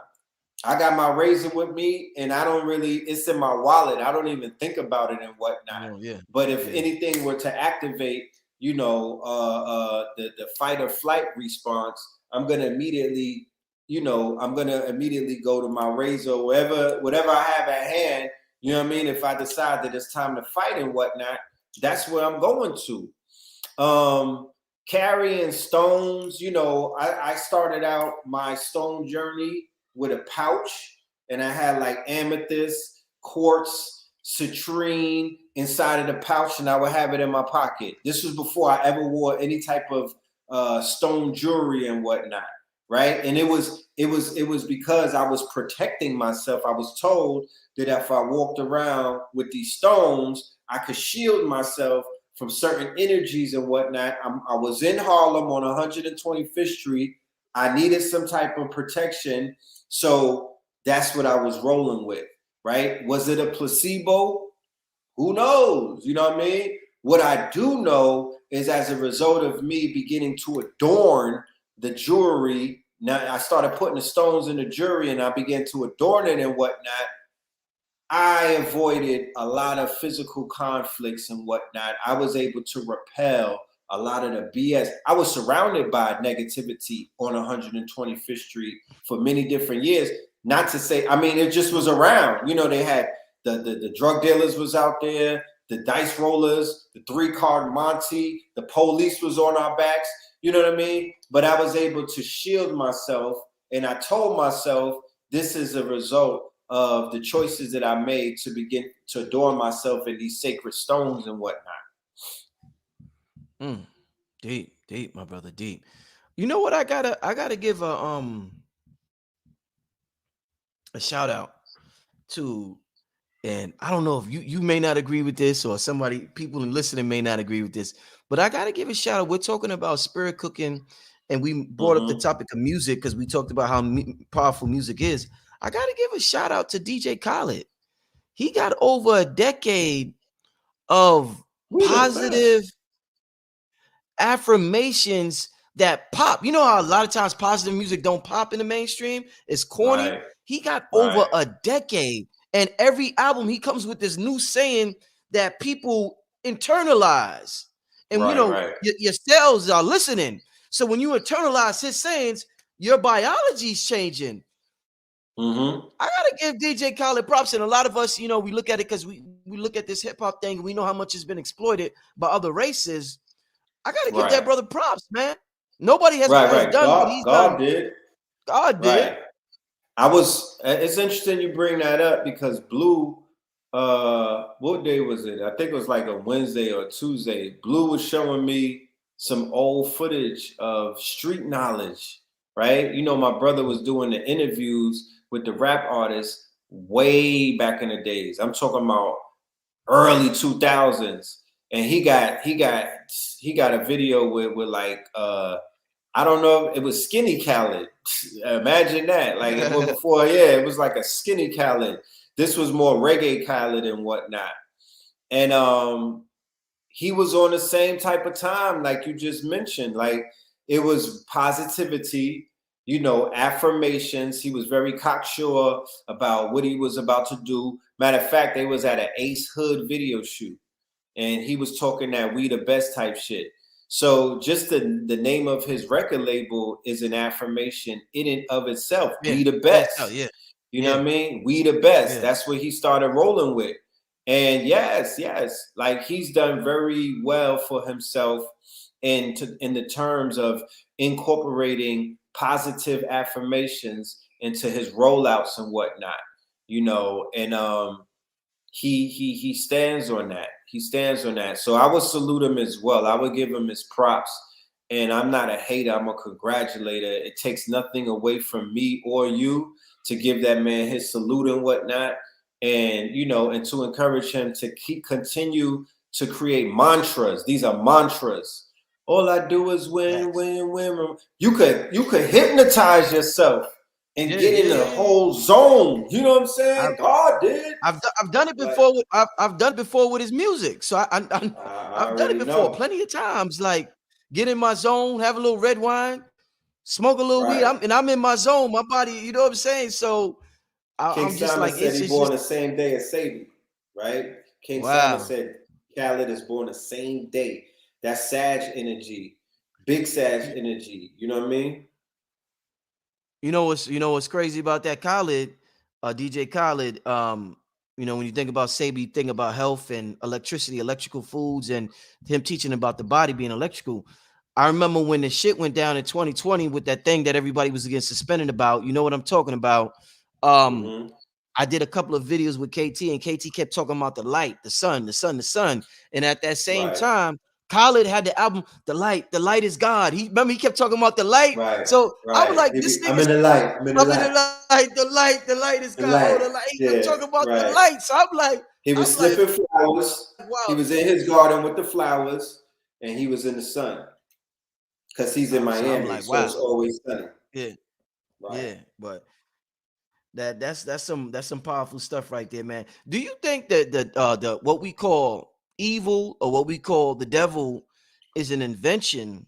I got my razor with me and it's in my wallet. I don't even think about it and whatnot. But if anything were to activate, you know, the fight or flight response, I'm going to immediately go to my razor, whatever I have at hand. You know what I mean? If I decide that it's time to fight and whatnot, that's where I'm going to. Carrying stones, you know, I started out my stone journey with a pouch, and I had like amethyst, quartz, citrine, inside of the pouch, and I would have it in my pocket. This was before I ever wore any type of stone jewelry and whatnot, right? And it was because I was protecting myself. I was told that if I walked around with these stones, I could shield myself from certain energies and whatnot. I was in Harlem on 125th Street. I needed some type of protection, so that's what I was rolling with, right? Was it a placebo? Who knows? You know what I mean? What I do know is, as a result of me beginning to adorn the jewelry, now I started putting the stones in the jewelry and I began to adorn it and whatnot. I avoided a lot of physical conflicts and whatnot. I was able to repel a lot of the BS. I was surrounded by negativity on 125th Street for many different years. Not to say, I mean, it just was around. You know, they had the drug dealers was out there, the dice rollers, the 3-card Monty, the police was on our backs. You know what I mean? But I was able to shield myself, and I told myself this is a result of the choices that I made to begin to adorn myself in these sacred stones and whatnot. Deep, my brother, deep. You know what? I gotta give a shout out to, and I don't know if you may not agree with this, or people listening may not agree with this, but I gotta give a shout out. We're talking about spirit cooking, and we brought up the topic of music because we talked about how powerful music is. I gotta give a shout out to DJ Khaled. He got over a decade of positive affirmations that pop. You know how a lot of times positive music don't pop in the mainstream? It's corny. Right. He got over a decade, and every album he comes with this new saying that people internalize. And your cells are listening. So when you internalize his sayings, your biology's changing. I gotta give DJ Khaled props, and a lot of us, we look at it because we look at this hip hop thing and we know how much it's been exploited by other races. I gotta give that brother props, man. Nobody has done what he's done. God did. It's interesting you bring that up because Blue, what day was it? I think it was like a Wednesday or Tuesday. Blue was showing me some old footage of street knowledge, right? You know, my brother was doing the interviews with the rap artists way back in the days. I'm talking about early 2000s. And he got a video with like I don't know, it was Skinny Khaled. Imagine that. Like before, it was like a Skinny Khaled. This was more reggae Khaled and whatnot. And he was on the same type of time, like you just mentioned. Like it was positivity, affirmations. He was very cocksure about what he was about to do. Matter of fact, they was at an Ace Hood video shoot, and he was talking that we the best type shit. So just the name of his record label is an affirmation in and of itself. Yeah. We the best. You know what I mean? We the best. That's what he started rolling with. And yes, like he's done very well for himself in the terms of incorporating positive affirmations into his rollouts and whatnot, and he stands on that. He stands on that. So I would salute him as well. I would give him his props. And I'm not a hater. I'm a congratulator. It takes nothing away from me or you to give that man his salute and whatnot. And, and to encourage him to continue to create mantras. These are mantras. All I do is win, win, win. You could hypnotize yourself and get in the whole zone. You know what I'm saying? God did. I've done it before. I've done it before with his music. So I've done it before plenty of times. Like get in my zone, have a little red wine, smoke a little weed. I'm in my zone. My body, you know what I'm saying? So I'm just like, said he's born the same day as Sadie, right? King Simon said Khaled is born the same day. That's Sag energy, big Sag energy. You know what I mean? You know what's crazy about that Khaled, DJ Khaled, when you think about Sabi, you think about health and electricity, electrical foods, and him teaching about the body being electrical. I remember when the shit went down in 2020 with that thing that everybody was against suspending about. You know what I'm talking about? I did a couple of videos with KT, and KT kept talking about the light, the sun, the sun, the sun. And at that same Right. time, Khaled had the album, The Light is God. He kept talking about the light. Right. So I was Right. like, this I'm nigga's in the light. I'm in the I'm in the light. light, the light is The God. Oh, light. the light. He kept Yeah. talking about the Right. light. So I'm like, He was sniffing flowers. wow. He was in his garden with the flowers, and he was in the sun. Because he's in Miami, I'm like, so wow. it's always sunny. Yeah. Right. Yeah, but that's some powerful stuff right there, man. Do you think that the what we call evil or what we call the devil is an invention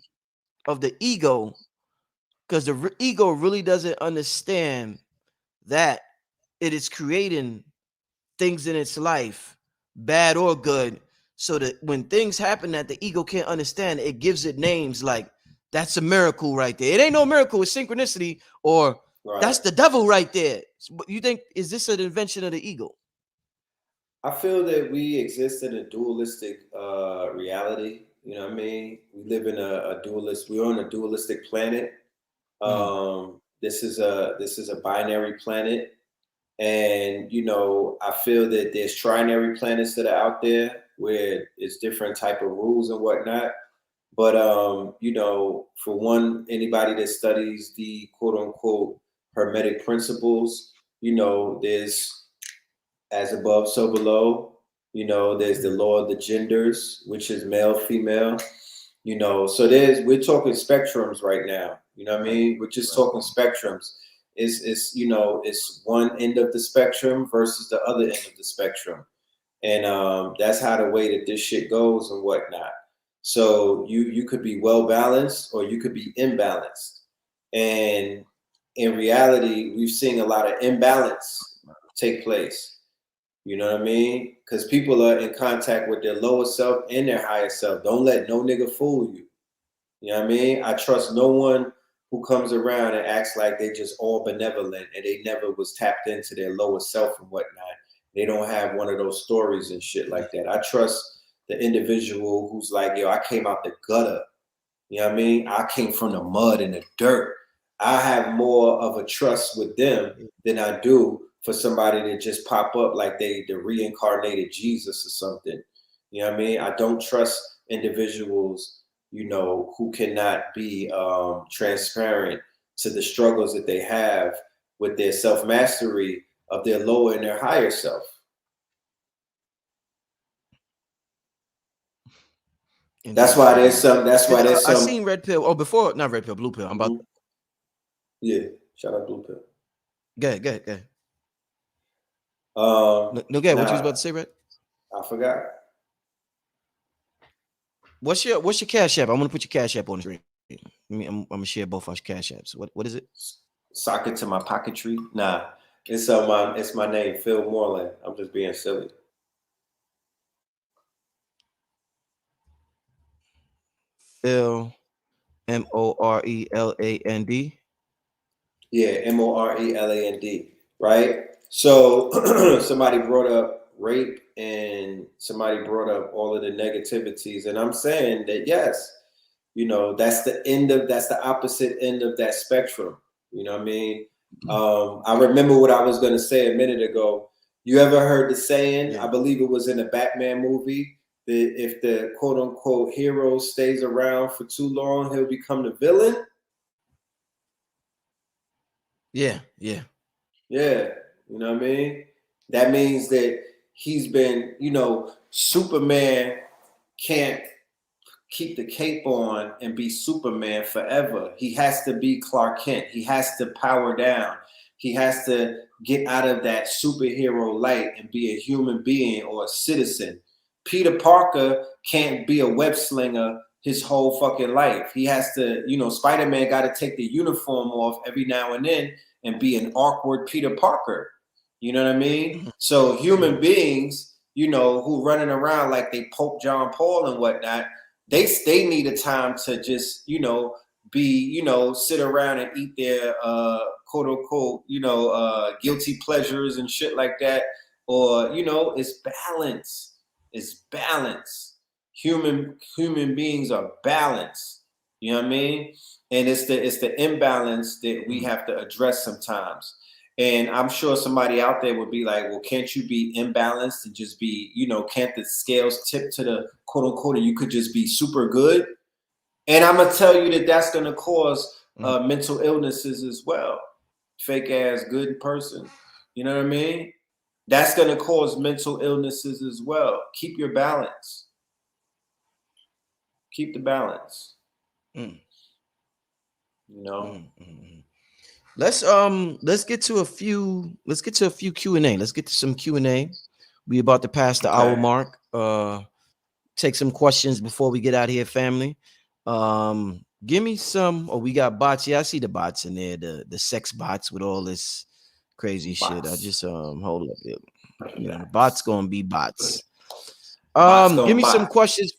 of the ego? Because the ego really doesn't understand that it is creating things in its life, bad or good, so that when things happen that the ego can't understand, it gives it names like that's a miracle right there. It ain't no miracle, it's synchronicity, or that's the devil right there. You think, is this an invention of the ego? I feel that we exist in a dualistic reality. You know what I mean? We live in a dualist. We're on a dualistic planet. This is a binary planet, and you know, I feel that there's trinary planets that are out there where it's different type of rules and whatnot. But you know, for one, anybody that studies the quote unquote hermetic principles, you know, there's as above, so below. You know, there's the law of the genders, which is male, female. You know, so we're talking spectrums right now. You know what I mean? We're just talking spectrums. It's you know, it's one end of the spectrum versus the other end of the spectrum. And that's how the way that this shit goes and whatnot. So you could be well balanced or you could be imbalanced. And in reality, we've seen a lot of imbalance take place. You know what I mean? Because people are in contact with their lower self and their higher self. Don't let no nigga fool you. You know what I mean? I trust no one who comes around and acts like they just all benevolent and they never was tapped into their lower self and whatnot. They don't have one of those stories and shit like that. I trust the individual who's like, yo, I came out the gutter. You know what I mean? I came from the mud and the dirt. I have more of a trust with them than I do for somebody to just pop up like the reincarnated Jesus or something. You know what I mean? I don't trust individuals, you know, who cannot be transparent to the struggles that they have with their self-mastery of their lower and their higher self. That's why there's some. That's why there's some. I seen Red Pill. Oh, before not Red Pill, Blue Pill. I'm about. Yeah, shout out Blue Pill. Go ahead. No, what you was about to say, Red? I forgot. What's your cash app? I'm gonna put your cash app on the screen. I'm gonna share both our cash apps. What is it? Sock it to my pocketry. Nah, it's my name, Phil Moreland. I'm just being silly. Phil, Moreland. Yeah, Moreland. Right. So somebody brought up rape and somebody brought up all of the negativities, and I'm saying that yes, you know, that's the opposite end of that spectrum. You know what I mean? I remember what I was going to say a minute ago. You ever heard the saying? Yeah. I believe it was in a Batman movie that if the quote unquote hero stays around for too long, he'll become the villain. Yeah. You know what I mean? That means that he's been, you know, Superman can't keep the cape on and be Superman forever. He has to be Clark Kent. He has to power down. He has to get out of that superhero light and be a human being or a citizen. Peter Parker can't be a web slinger his whole fucking life. He has to, you know, Spider-Man got to take the uniform off every now and then and be an awkward Peter Parker. You know what I mean? So human beings, you know, who running around like they Pope John Paul and whatnot, they need a time to just, you know, be, you know, sit around and eat their quote unquote, you know, guilty pleasures and shit like that. Or, you know, it's balance. It's balance. Human beings are balanced. You know what I mean? And it's the imbalance that we have to address sometimes. And I'm sure somebody out there would be like, well, can't you be imbalanced and just be, can't the scales tip to the quote unquote, and you could just be super good? And I'm going to tell you that that's going to cause mental illnesses as well. Fake ass good person. You know what I mean? That's going to cause mental illnesses as well. Keep your balance. Keep the balance. Mm. You know? Let's get to a few Q&A. Let's get to some Q&A. We about to pass the hour mark. Take some questions before we get out of here, family. Give me some. Oh, we got bots. Yeah, I see the bots in there, the sex bots with all this crazy shit. I just hold up. The bots gonna be bots. Give me some questions.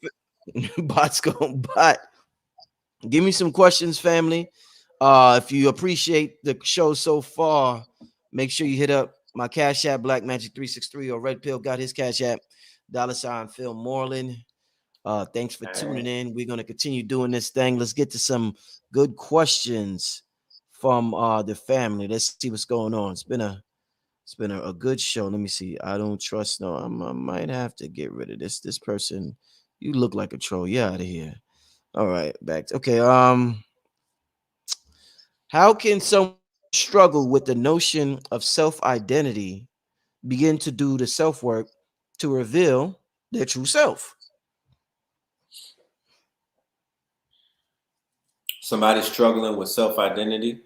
Bots gonna bot. Give me some questions, family. If you appreciate the show so far, make sure you hit up my Cash App, Black Magic 363, or Red Pill got his Cash App, $ Phil Moreland. Thanks for tuning in. We're gonna continue doing this thing. Let's get to some good questions from the family. Let's see what's going on. It's been a good show. Let me see. I don't trust. No, I might have to get rid of this person. You look like a troll. You out of here. All right, back. Okay. How can someone struggle with the notion of self-identity begin to do the self-work to reveal their true self? Somebody struggling with self-identity.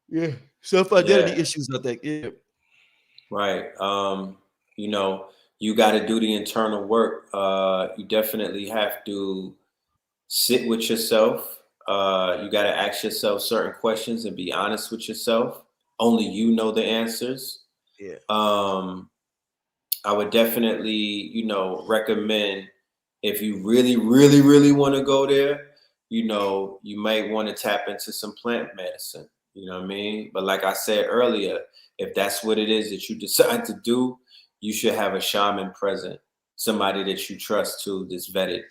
Yeah, self-identity issues, I think. Yeah. Right. You got to do the internal work. You definitely have to sit with yourself. You got to ask yourself certain questions and be honest with yourself. Only you know the answers. Yeah. I would definitely, recommend, if you really, really, really want to go there, you might want to tap into some plant medicine. You know what I mean? But like I said earlier, if that's what it is that you decide to do, you should have a shaman present, somebody that you trust too, that's vetted.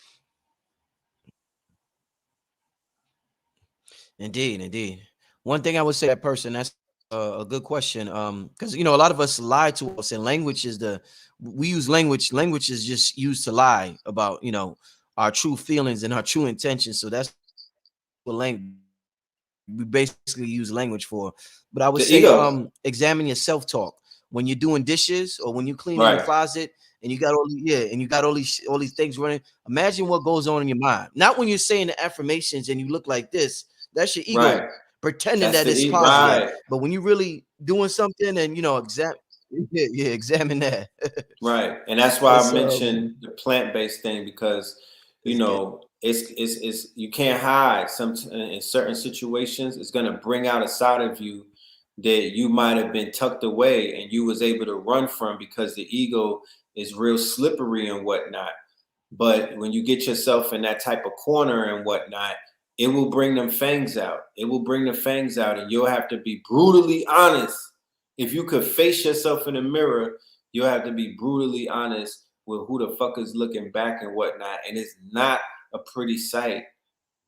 Indeed. One thing I would say, that person, that's a good question. Because a lot of us lie to us, and language is we use language. Language is just used to lie about our true feelings and our true intentions. So that's what language we basically use language for. But I would say examine your self-talk when you're doing dishes or when you clean in your closet and you got all these things running. Imagine what goes on in your mind. Not when you're saying the affirmations and you look like this. That's your ego pretending that it's positive. But when you're really doing something and examine that. Right. And that's why I mentioned the plant-based thing, because it's you can't hide. In certain situations, it's going to bring out a side of you that you might have been tucked away and you was able to run from, because the ego is real slippery and whatnot. But when you get yourself in that type of corner and whatnot, it will bring them fangs out. It will bring the fangs out, and you'll have to be brutally honest. If you could face yourself in the mirror, you'll have to be brutally honest with who the fuck is looking back and whatnot. And it's not a pretty sight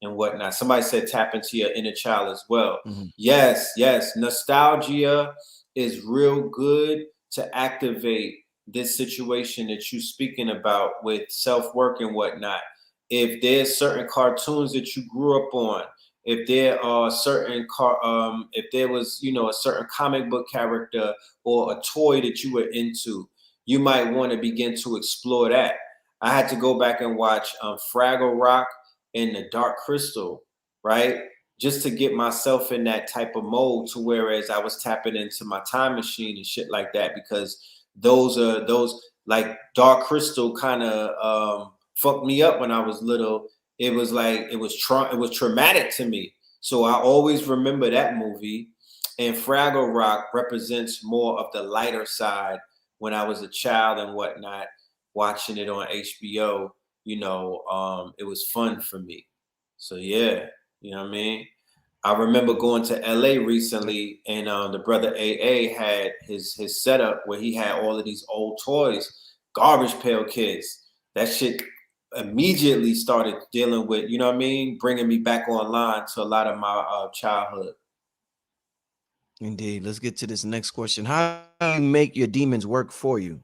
and whatnot. Somebody said tap into your inner child as well. Mm-hmm. Yes. Nostalgia is real good to activate this situation that you're speaking about with self-work and whatnot. If there's certain cartoons that you grew up on, if there are certain if there was a certain comic book character or a toy that you were into, you might want to begin to explore that. I had to go back and watch Fraggle Rock and the Dark Crystal, right? Just to get myself in that type of mode, to whereas I was tapping into my time machine and shit like that, because those like Dark Crystal kind of fucked me up when I was little. It was like it was traumatic to me. So I always remember that movie. And Fraggle Rock represents more of the lighter side when I was a child and whatnot, watching it on HBO. It was fun for me. So yeah, you know what I mean? I remember going to LA recently, and the brother AA had his setup where he had all of these old toys, Garbage Pail Kids. That shit immediately started dealing with, bringing me back online to a lot of my childhood. Indeed. Let's get to this next question. How do you make your demons work for you?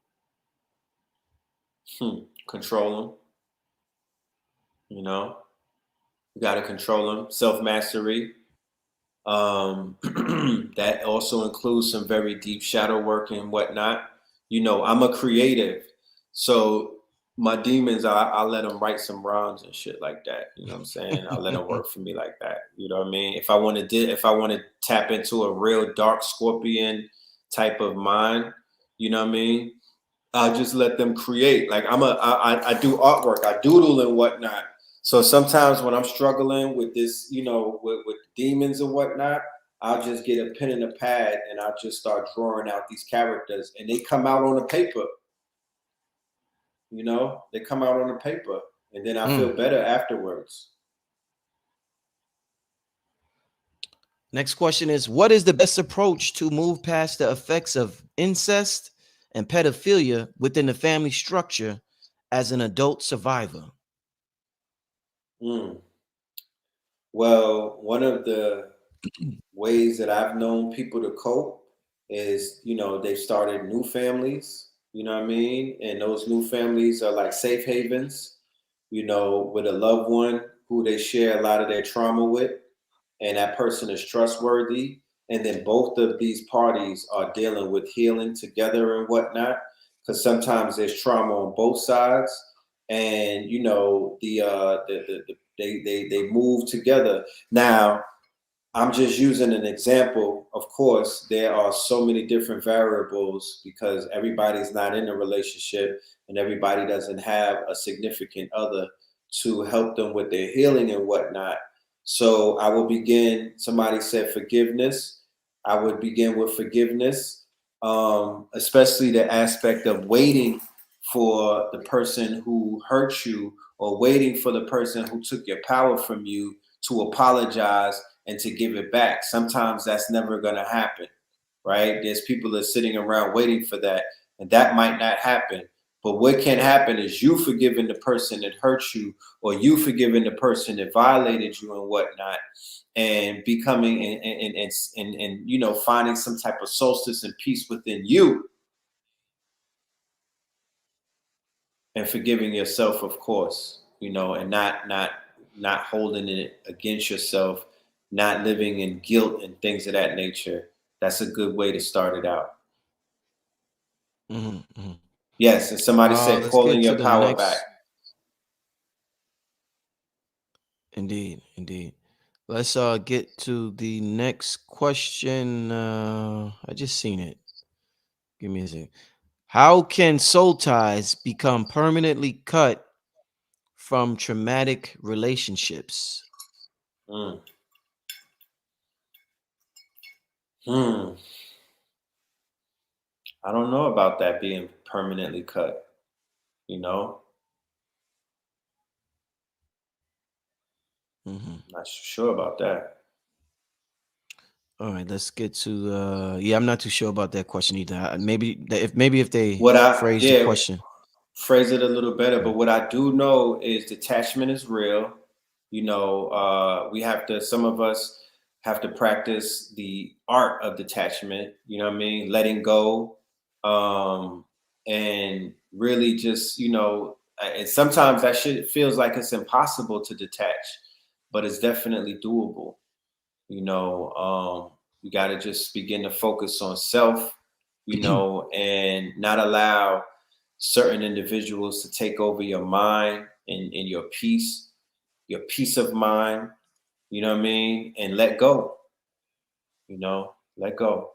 Control them. You know, you got to control them. Self mastery. That also includes some very deep shadow work and whatnot. You know, I'm a creative, so my demons, I let them write some rhymes and shit like that. You know what I'm saying? I let them work for me like that. You know what I mean? If I want to tap into a real dark scorpion type of mind, you know what I mean? I'll just let them create. Like I do artwork, I doodle and whatnot. So sometimes when I'm struggling with this, you know, with demons and whatnot, I'll just get a pen and a pad and I'll just start drawing out these characters and they come out on the paper. You know, they come out on the paper and then I feel better afterwards. Next question is, what is the best approach to move past the effects of incest and pedophilia within the family structure as an adult survivor? Well, one of the ways that I've known people to cope is, you know, they've started new families, you know what I mean? And those new families are like safe havens, you know, with a loved one who they share a lot of their trauma with, and that person is trustworthy. And then both of these parties are dealing with healing together and whatnot, because sometimes there's trauma on both sides. And you know, they move together. Now, I'm just using an example. Of course, there are so many different variables because everybody's not in a relationship and everybody doesn't have a significant other to help them with their healing and whatnot. So I will begin, somebody said forgiveness. I would begin with forgiveness, especially the aspect of waiting for the person who hurt you or waiting for the person who took your power from you to apologize and to give it back. Sometimes that's never going to happen, right? There's people that are sitting around waiting for that, and that might not happen. But what can happen is you forgiving the person that hurt you, or you forgiving the person that violated you and whatnot, and becoming and you know, finding some type of solstice and peace within you, and forgiving yourself, of course, you know, and not holding it against yourself, not living in guilt and things of that nature. That's a good way to start it out. Yes, and somebody said Let's calling get to your the power back. Indeed. Let's get to the next question. I just seen it. Give me a second. How can soul ties become permanently cut from traumatic relationships? Hmm. I don't know about that being permanently cut, you know? Not sure about that. All right, let's get to yeah, I'm not too sure about that question either. Maybe if they phrase the question. Phrase it a little better, but what I do know is detachment is real. You know, some of us have to practice the art of detachment, you know what I mean? Letting go, and really just, you know, and sometimes that shit feels like it's impossible to detach, but it's definitely doable. You know, you got to just begin to focus on self, you know, and not allow certain individuals to take over your mind and your peace of mind, you know what I mean? And let go, you know, let go.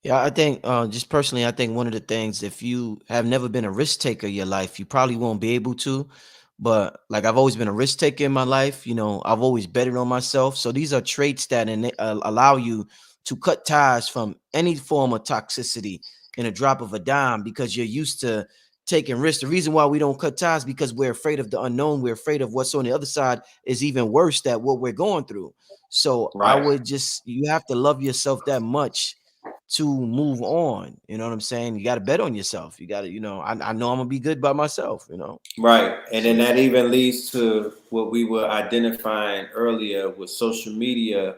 Yeah, I think just personally, I think one of the things, if you have never been a risk taker in your life, you probably won't be able to. But like I've always been a risk taker in my life, you know, I've always betted on myself. So these are traits that allow you to cut ties from any form of toxicity in a drop of a dime because you're used to taking risks. The reason why we don't cut ties because we're afraid of the unknown. We're afraid of what's on the other side is even worse than what we're going through. So I Right. would you have to love yourself that much to move on. You know what I'm saying? You got to bet on yourself. You got to, I know I'm gonna be good by myself. Right. And then So, that even leads to what we were identifying earlier with social media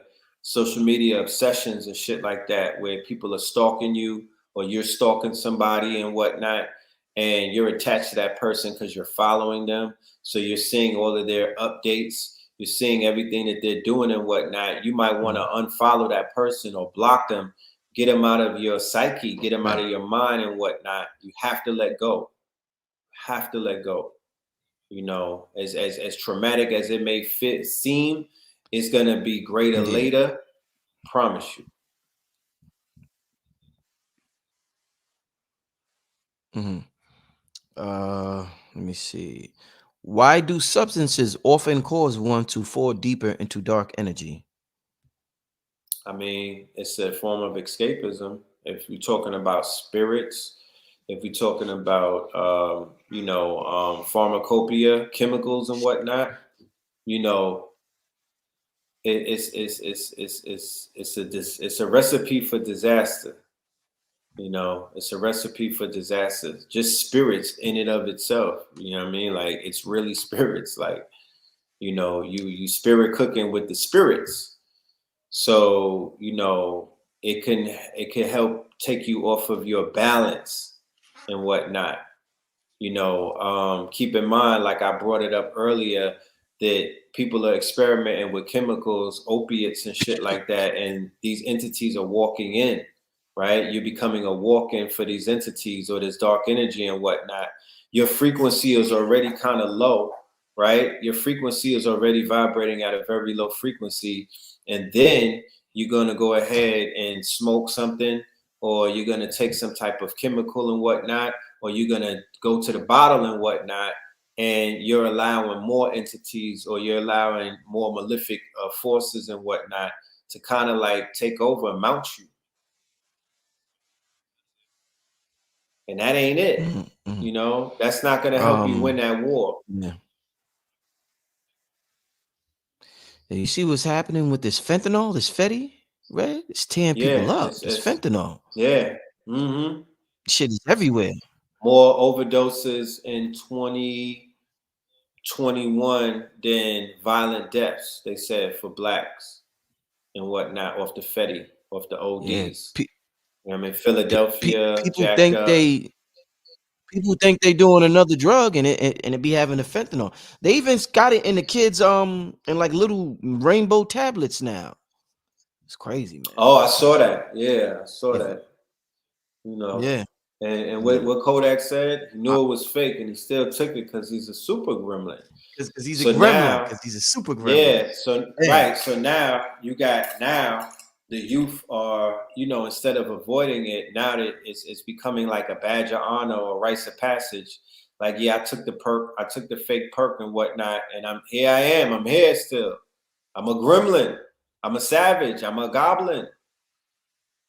obsessions and shit like that, where people are stalking you or you're stalking somebody and whatnot, and you're attached to that person because you're following them. So you're seeing all of their updates, you're seeing everything that they're doing and whatnot. You might want to unfollow that person or block them, get them out of your psyche, get them out of your mind and whatnot. You have to let go. Have to let go. As traumatic as it may seem, it's gonna be greater indeed. later. Promise you. Let me see. Why do substances often cause one to fall deeper into dark energy? I mean, it's a form of escapism. If you're talking about spirits, if we're talking about pharmacopoeia, chemicals and whatnot, you know, it's a recipe for disaster. It's a recipe for disaster. Just spirits in and of itself. You know what I mean? Like, it's really spirits. Like, you spirit cooking with the spirits. So, it can help take you off of your balance and whatnot. Keep in mind, like I brought it up earlier, that people are experimenting with chemicals, opiates, and shit like that, and these entities are walking in, right? You're becoming a walk-in for these entities or this dark energy and whatnot. Your frequency is already kind of low, right? Your frequency is already vibrating at a very low frequency, and then you're going to go ahead and smoke something, or you're going to take some type of chemical and whatnot, or you're going to go to the bottle and whatnot, and you're allowing more entities, or you're allowing more malefic forces and whatnot to kind of like take over and mount you. And that ain't it. That's not going to help you win that war. Yeah. You see what's happening with this fentanyl, this Fetty, right? It's tearing people up. This fentanyl. Yeah. Shit is everywhere. More overdoses in 2021 than violent deaths, they said, for blacks and whatnot, off the Fetty, off the ODs. Yeah. I mean, Philadelphia, people jacked think up. people think they doing another drug and it be having the fentanyl. They even got it in the kids in like little rainbow tablets now. It's crazy, man. Oh, I saw that. Yeah, I saw that. Yeah. And what Kodak said, he knew it was fake, and he still took it because he's a super gremlin. Because he's a gremlin. Because he's a super gremlin. Yeah. So right. So now you got the youth are, instead of avoiding it, now that it's becoming like a badge of honor or rites of passage. Like, yeah, I took the perk, I took the fake perk and whatnot, and I'm here still. I'm a gremlin. I'm a savage. I'm a goblin.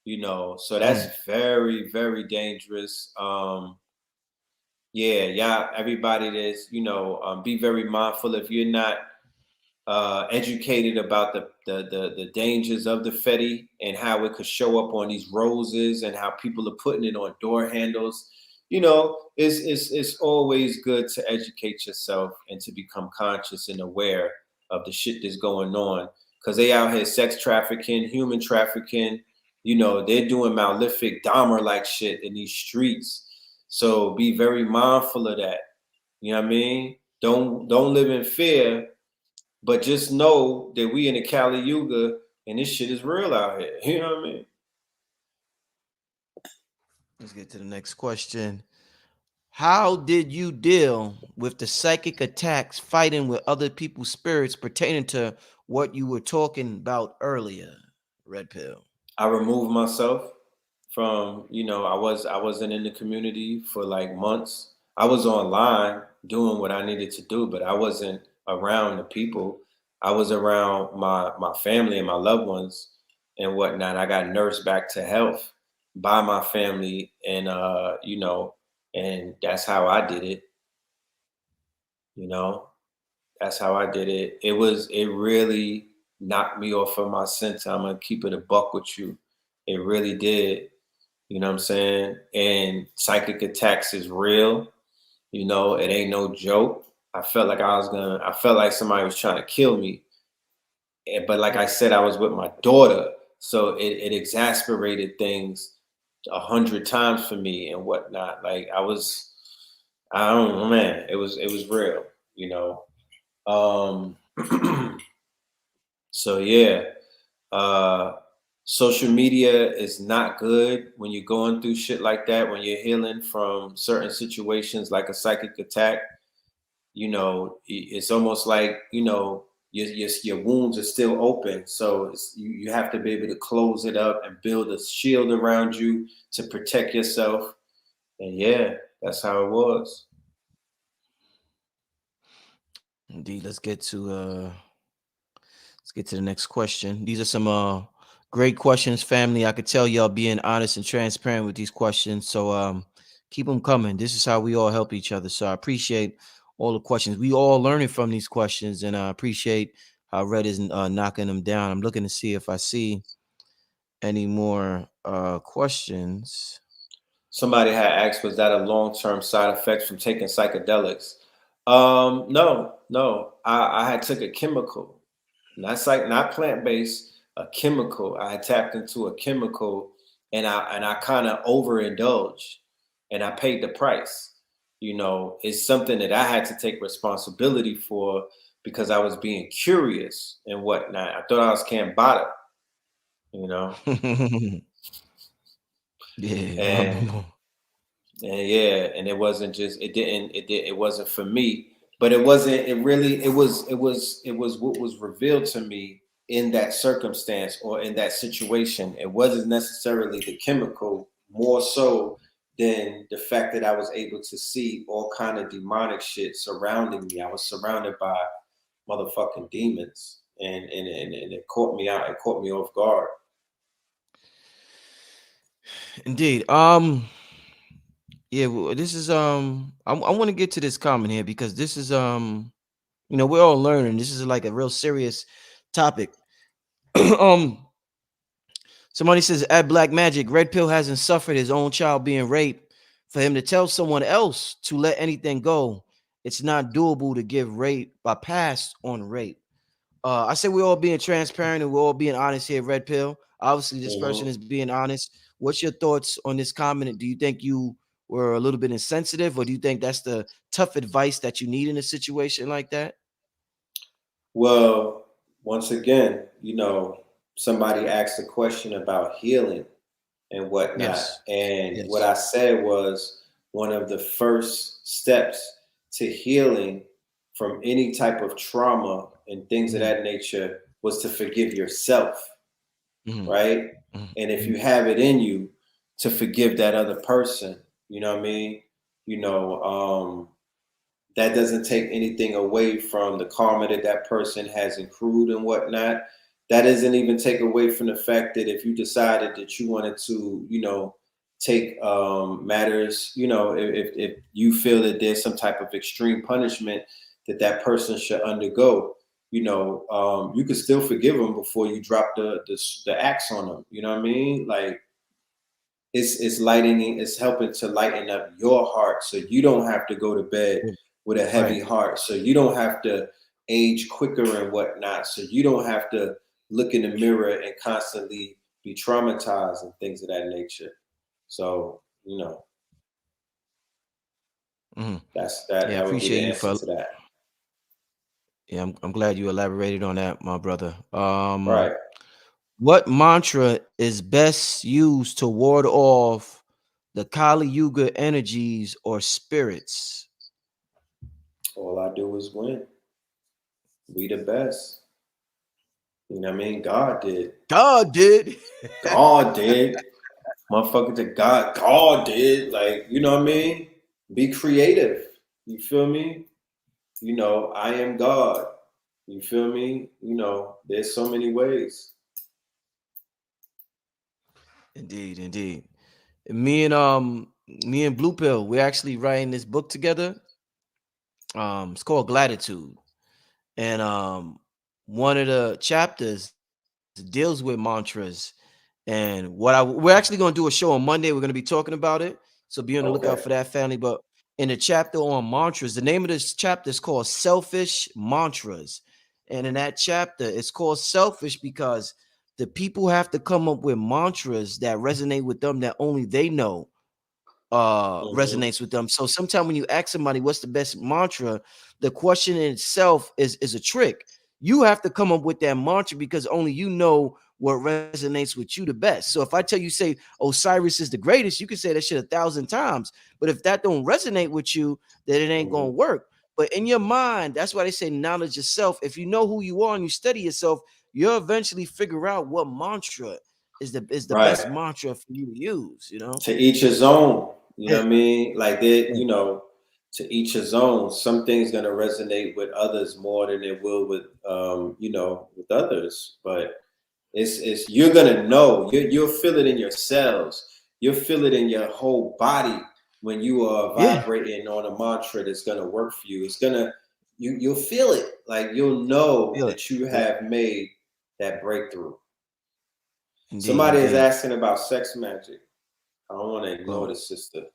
So that's very, very dangerous. Yeah, everybody that's, be very mindful if you're not educated about the dangers of the Fetty and how it could show up on these roses and how people are putting it on door handles. It's always good to educate yourself and to become conscious and aware of the shit that's going on, because they out here sex trafficking, human trafficking. They're doing malefic Dahmer-like shit in these streets. So be very mindful of that. You know what I mean? Don't live in fear, but just know that we in the Kali Yuga and this shit is real out here. You know what I mean? Let's get to the next question. How did you deal with the psychic attacks fighting with other people's spirits pertaining to what you were talking about earlier, Red Pill? I removed myself from, I wasn't in the community for like months. I was online doing what I needed to do, but I wasn't around the people. I was around my family and my loved ones and whatnot. I got nursed back to health by my family, and and that's how I did it. That's how I did it. It really knocked me off of my center. I'm gonna keep it a buck with you. It really did. You know what I'm saying? And psychic attacks is real. You know, it ain't no joke. I felt like I felt like somebody was trying to kill me. But like I said, I was with my daughter. So it exasperated things 100 times for me and whatnot. Like I don't know, man. It was real, you know. Um, so yeah, uh, social media is not good when you're going through shit like that. When you're healing from certain situations, like a psychic attack, you know, it's almost like, you know, your wounds are still open. So you have to be able to close it up and build a shield around you to protect yourself. And yeah, that's how it was. Indeed. Let's get to the next question. These are some great questions, family. I could tell y'all being honest and transparent with these questions. So keep them coming. This is how we all help each other. So I appreciate all the questions. We all learning from these questions, and I appreciate how Red is knocking them down. I'm looking to see if I see any more questions. Somebody had asked, was that a long-term side effect from taking psychedelics? No, no. I had took a chemical, not plant-based, a chemical. I had tapped into a chemical, and I kind of overindulged, and I paid the price. You know, it's something that I had to take responsibility for because I was being curious and whatnot. I thought I was Cambada, you know, Yeah, and and yeah, and it wasn't just it wasn't for me, but it was what was revealed to me in that circumstance or in that situation. It wasn't necessarily the chemical, more so than the fact that I was able to see all kind of demonic shit surrounding me. I was surrounded by motherfucking demons, and it caught me out. It caught me off guard. indeed. Yeah, well, this is I want to get to this comment here because this is you know, we're all learning. This is like a real serious topic. um Somebody says at Black Magic, Red Pill hasn't suffered his own child being raped. For him to tell someone else to let anything go, it's not doable to give rape by pass on rape. I say we're all being transparent and we're all being honest here, Red Pill. Obviously, this person Mhm. is being honest. What's your thoughts on this comment? Do you think you were a little bit insensitive, or do you think that's the tough advice that you need in a situation like that? Well, once again, you know, somebody asked a question about healing and whatnot. Yes. And what Yes. I said was one of the first steps to healing from any type of trauma and things of Mhm, that nature was to forgive yourself, mhm, right? mhm, And if you mhm, have it in you to forgive that other person, you know what I mean? You know, that doesn't take anything away from the karma that that person has accrued and whatnot. That doesn't even take away from the fact that if you decided that you wanted to, you know, take matters, you know, if you feel that there's some type of extreme punishment that that person should undergo, you know, you could still forgive them before you drop the axe on them. You know what I mean? Like it's lightening, it's helping to lighten up your heart so you don't have to go to bed mhm. with a heavy Right. heart, so you don't have to age quicker and whatnot, so you don't have to look in the mirror and constantly be traumatized and things of that nature. So you know, Mhm. that's that Yeah, I that would be the appreciate you answer for. to that. Yeah, I'm glad you elaborated on that, my brother. Right. What mantra is best used to ward off the Kali Yuga energies or spirits? All I do is win. We the best. You know what I mean? God did. God did. God did. Motherfucker to God did. Like, you know what I mean? Be creative. You feel me? You know, I am God. You feel me? You know, there's so many ways. Indeed, indeed. Me and Blue Pill, we're actually writing this book together. It's called Gratitude. And one of the chapters deals with mantras And we're actually going to do a show on Monday. We're going to be talking about it. So be on the lookout Okay. for that, family. But in the chapter on mantras, the name of this chapter is called Selfish Mantras. And in that chapter, it's called selfish because the people have to come up with mantras that resonate with them, that only they know Mm-hmm. resonates with them. So sometimes when you ask somebody what's the best mantra, the question in itself is a trick. You have to come up with that mantra because only you know what resonates with you the best. So if I tell you, say Osiris is the greatest, you can say that shit 1,000 times. But if that don't resonate with you, then it ain't gonna Mm-hmm. work. But in your mind, that's why they say knowledge yourself. If you know who you are and you study yourself, you'll eventually figure out what mantra is the best Right. mantra for you to use, you know? To each his own. You know Yeah. what I mean? Like they, Yeah. to each his own. Some things gonna resonate with others more than it will with with others. But it's you're gonna know. You'll feel it in your cells. You'll feel it in your whole body when you are Yeah. vibrating on a mantra that's gonna work for you. It's gonna you'll feel it. Like you'll know Feel it. that you Yeah. have made that breakthrough. Indeed, Somebody is indeed. asking about sex magic. I don't want to ignore Well, the sister.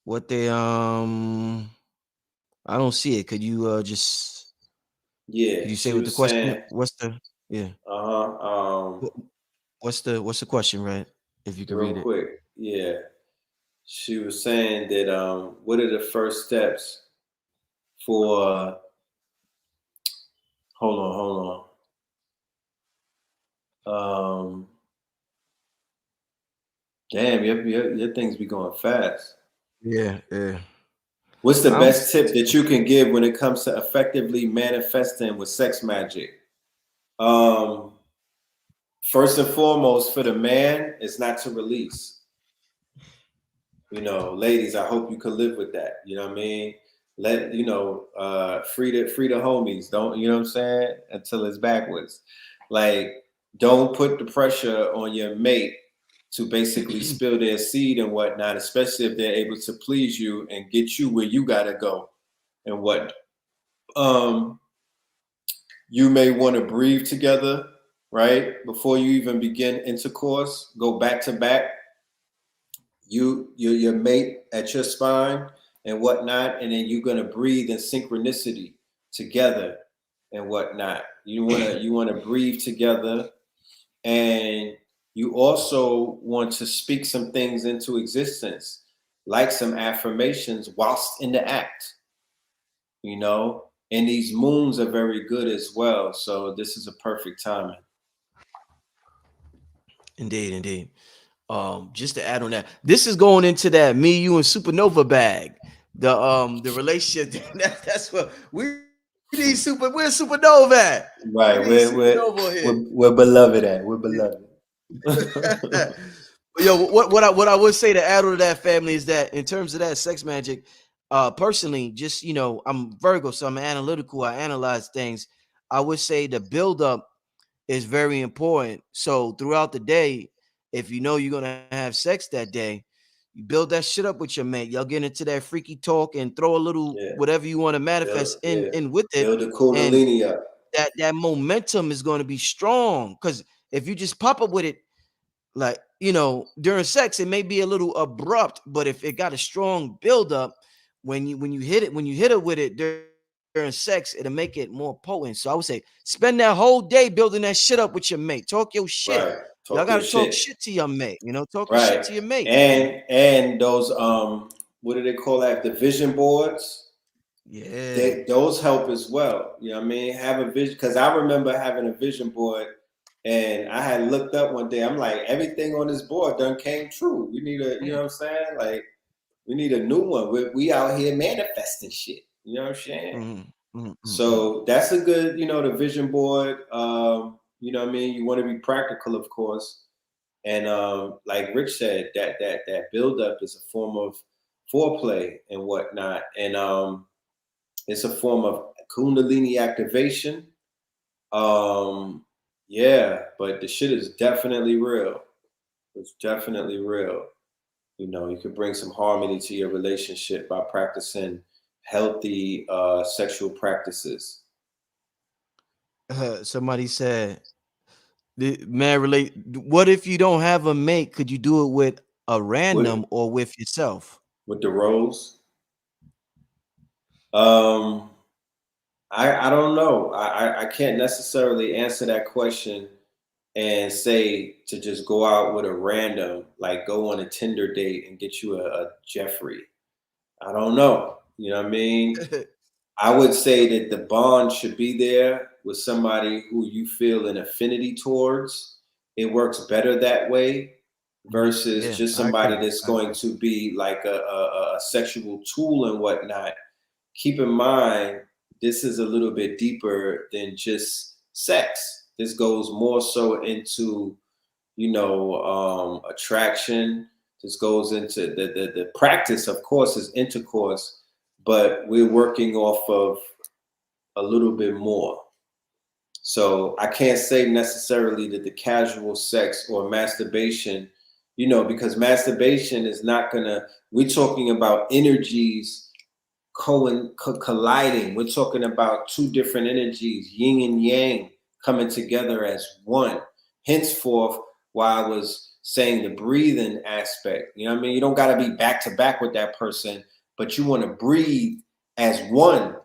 what they I don't see it. Could you could Yeah, you say she what the was question? saying, What's the yeah? uh-huh, Wh- what's the question, right? If you could real read it. quick. Yeah. She was saying that what are the first steps for hold on. Damn, your things be going fast. Yeah, yeah. What's the I don't. best tip that you can give when it comes to effectively manifesting with sex magic? Um, First and foremost, for the man, is not to release. Ladies, I hope you could live with that. You know what I mean? Let free the homies. Don't you know what I'm saying? Until it's backwards. Like, don't put the pressure on your mate to basically spill their seed and whatnot, especially if they're able to please you and get you where you gotta go and what. Um, you may want to breathe together, right? Before you even begin intercourse, go back to back, your mate at your spine and whatnot, and then you're gonna breathe in synchronicity together and whatnot. You wanna breathe together, and you also want to speak some things into existence, like some affirmations whilst in the act. And these moons are very good as well. So this is a perfect timing. Indeed, indeed. Just to add on that, this is going into that me, you, and supernova bag. The relationship. That's what we need. We're supernova at. We Right. need We're we're supernova here. we're beloved at. We're beloved. Yo, what I would say to add on to that, family, is that in terms of that sex magic, personally, just I'm Virgo, so I'm analytical. I analyze things. I would say the buildup is very important. So throughout the day, if you know you're gonna have sex that day, you build that shit up with your mate. Y'all get into that freaky talk and throw a little Yeah. whatever you want to manifest Yeah. in with it, Build the and kundalini up. that momentum is going to be strong. Because if you just pop up with it, like during sex, it may be a little abrupt, but if it got a strong build up, when you hit it with it during sex, it'll make it more potent. So I would say spend that whole day building that shit up with your mate. Talk your shit. Right. Y'all Talk your gotta talk shit. shit to your mate. Talk your shit Right. to your mate. And those what do they call that? The vision boards. Yeah. Those help as well. You know what I mean? Have a vision, because I remember having a vision board, and I had looked up one day. I'm like, everything on this board done came true. We need a, you know what I'm saying? Like, we need a new one. We out here manifesting shit. You know what I'm saying? Mm-hmm. So that's a good, the vision board. You know what I mean? You want to be practical, of course. And like Rich said, that build up is a form of foreplay and whatnot. And it's a form of kundalini activation. Um, yeah, but the shit is definitely real. It's definitely real. You could bring some harmony to your relationship by practicing healthy sexual practices. Somebody said What if you don't have a mate? Could you do it with a with random or with yourself? the rose. Um, I don't know. I can't necessarily answer that question and say to just go out with a random, like go on a Tinder date and get you a Jeffrey. I don't know. You know what I mean? I would say that the bond should be there with somebody who you feel an affinity towards. It works better that way versus Yeah, just I somebody agree. that's I going agree. to be like a sexual tool and whatnot. Keep in mind, this is a little bit deeper than just sex. This goes more so into, attraction. This goes into the practice, of course, is intercourse, but we're working off of a little bit more. So I can't say necessarily that the casual sex or masturbation, because masturbation is not gonna. We're talking about energies colliding. We're talking about two different energies, yin and yang, coming together as one. Henceforth, while I was saying the breathing aspect, you know what I mean? You don't got to be back to back with that person, but you want to breathe as one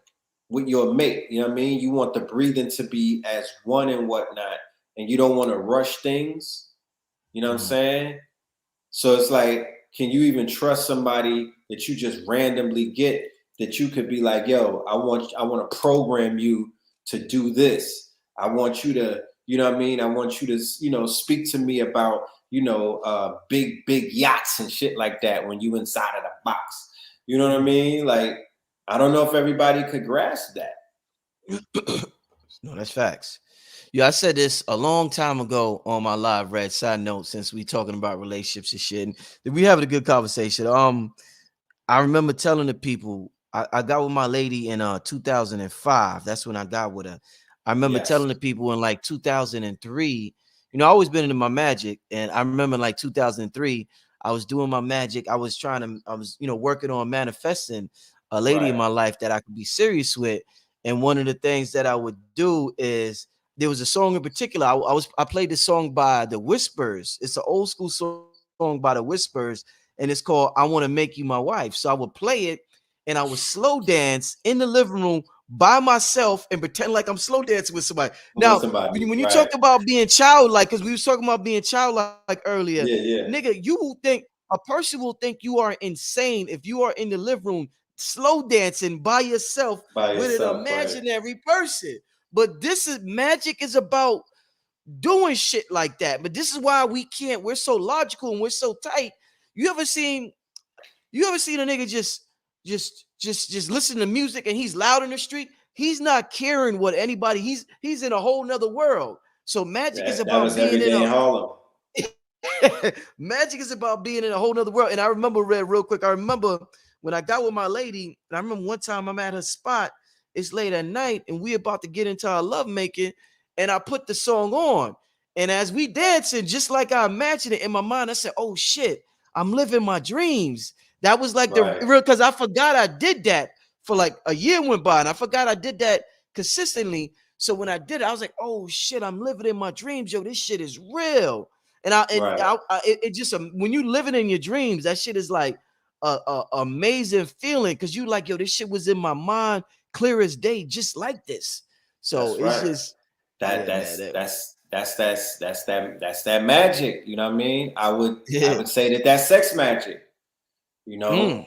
with your mate. You know what I mean? You want the breathing to be as one and whatnot, and you don't want to rush things. You know what I'm saying? So it's like, can you even trust somebody that you just randomly get that you could be like, yo, I want to program you to do this. I want you to, you know what I mean? I want you to, speak to me about, big yachts and shit like that when you inside of the box. You know what I mean? Like, I don't know if everybody could grasp that. No, that's facts. Yeah, I said this a long time ago on my live red side note, since we talking about relationships and shit. And we having a good conversation. I remember telling the people I got with my lady in 2005. That's when I got with her. I remember Yes. telling the people in like 2003. I always been into my magic, and I remember like 2003, I was doing my magic. I was working on manifesting a lady in Right. my life that I could be serious with. And one of the things that I would do is there was a song in particular. I played this song by the Whispers. It's an old school song by the Whispers, and it's called "I Want to Make You My Wife." So I would play it, and I would slow dance in the living room by myself and pretend like I'm slow dancing with somebody. With Now, somebody. when you Right. talk about being childlike, because we was talking about being childlike earlier, Yeah, yeah. nigga, you will think a person will think you are insane if you are in the living room slow dancing by yourself By with an yourself, right. imaginary person. But this is magic is about doing shit like that. But this is why we're so logical and we're so tight. You ever seen a nigga just listen to music and he's loud in the street? He's not caring what anybody, he's in a whole nother world. So magic is That about was being every in day a in Harlem. magic is about being in a whole nother world. And I remember, Red, real quick, I remember when I got with my lady, and I remember one time I'm at her spot, it's late at night, and we about to get into our love making, and I put the song on. And as we dancing, just like I imagined it in my mind, I said, oh shit, I'm living my dreams. That was like the Right. real, because I forgot I did that for like a year went by, and I forgot I did that consistently. So when I did it, I was like, oh shit, I'm living in my dreams. Yo, this shit is real. Right. It just when you living in your dreams, that shit is like a amazing feeling because you like, yo, this shit was in my mind clear as day, just like this. So That's it's right. just, yeah, man. That's that magic. You know what I mean? I Yeah. would say that that's sex magic. You Mm, know,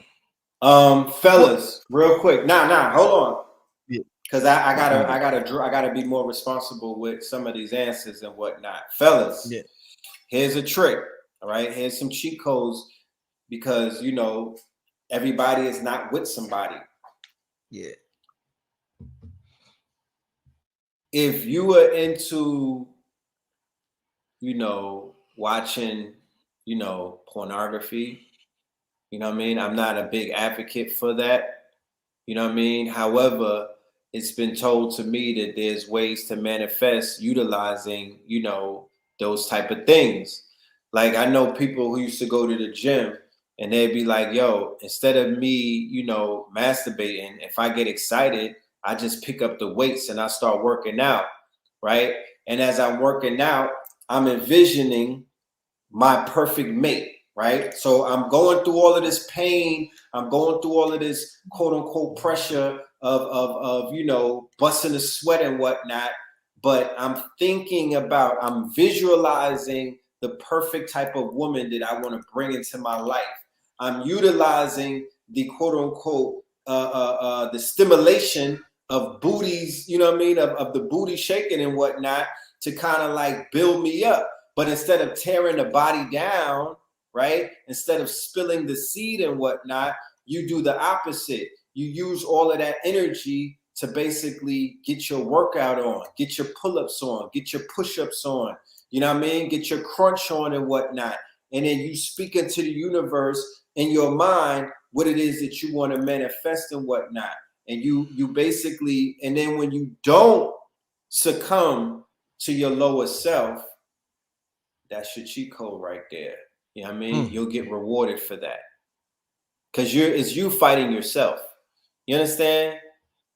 what? fellas, real quick. Nah, hold on, Yeah. because I gotta be more responsible with some of these answers and whatnot. Fellas, Yeah. here's a trick. All right, here's some cheat codes because everybody is not with somebody. Yeah. If you were into watching, pornography. You know what I mean? I'm not a big advocate for that. You know what I mean? However, it's been told to me that there's ways to manifest utilizing, those type of things. Like I know people who used to go to the gym and they'd be like, yo, instead of me, masturbating, if I get excited, I just pick up the weights and I start working out. Right. And as I'm working out, I'm envisioning my perfect mate, right? So I'm going through all of this pain. I'm going through all of this quote unquote pressure of you know, busting a sweat and whatnot. But I'm visualizing the perfect type of woman that I want to bring into my life. I'm utilizing the quote unquote the stimulation of booties, you know what I mean, of the booty shaking and whatnot to kind of like build me up. But instead of tearing the body down, right? Instead of spilling the seed and whatnot, you do the opposite. You use all of that energy to basically get your workout on, get your pull-ups on, get your push-ups on, you know what I mean? Get your crunch on and whatnot. And then you speak into the universe in your mind what it is that you want to manifest and whatnot. And you basically, and then when you don't succumb to your lower self, that's your cheat code right there. You know what I mean? You'll get rewarded for that. Cause it's you fighting yourself. You understand?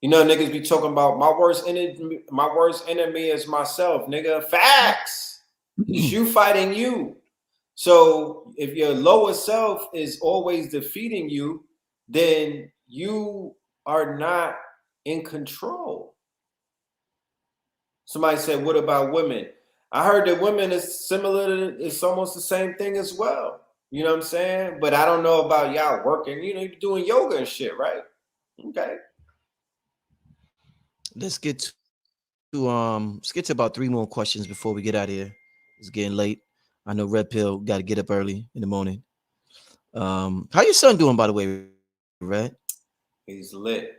You know, niggas be talking about my worst enemy is myself, nigga. Facts. It's you fighting you. So if your lower self is always defeating you, then you are not in control. Somebody said, what about women? I heard that women is similar to, it's almost the same thing as well. You know what I'm saying? But I don't know about y'all working, you know, you're doing yoga and shit, right? Okay. Let's get to about 3 more questions before we get out of here. It's getting late. I know Red Pill got to get up early in the morning. How your son doing, by the way, Red? He's lit.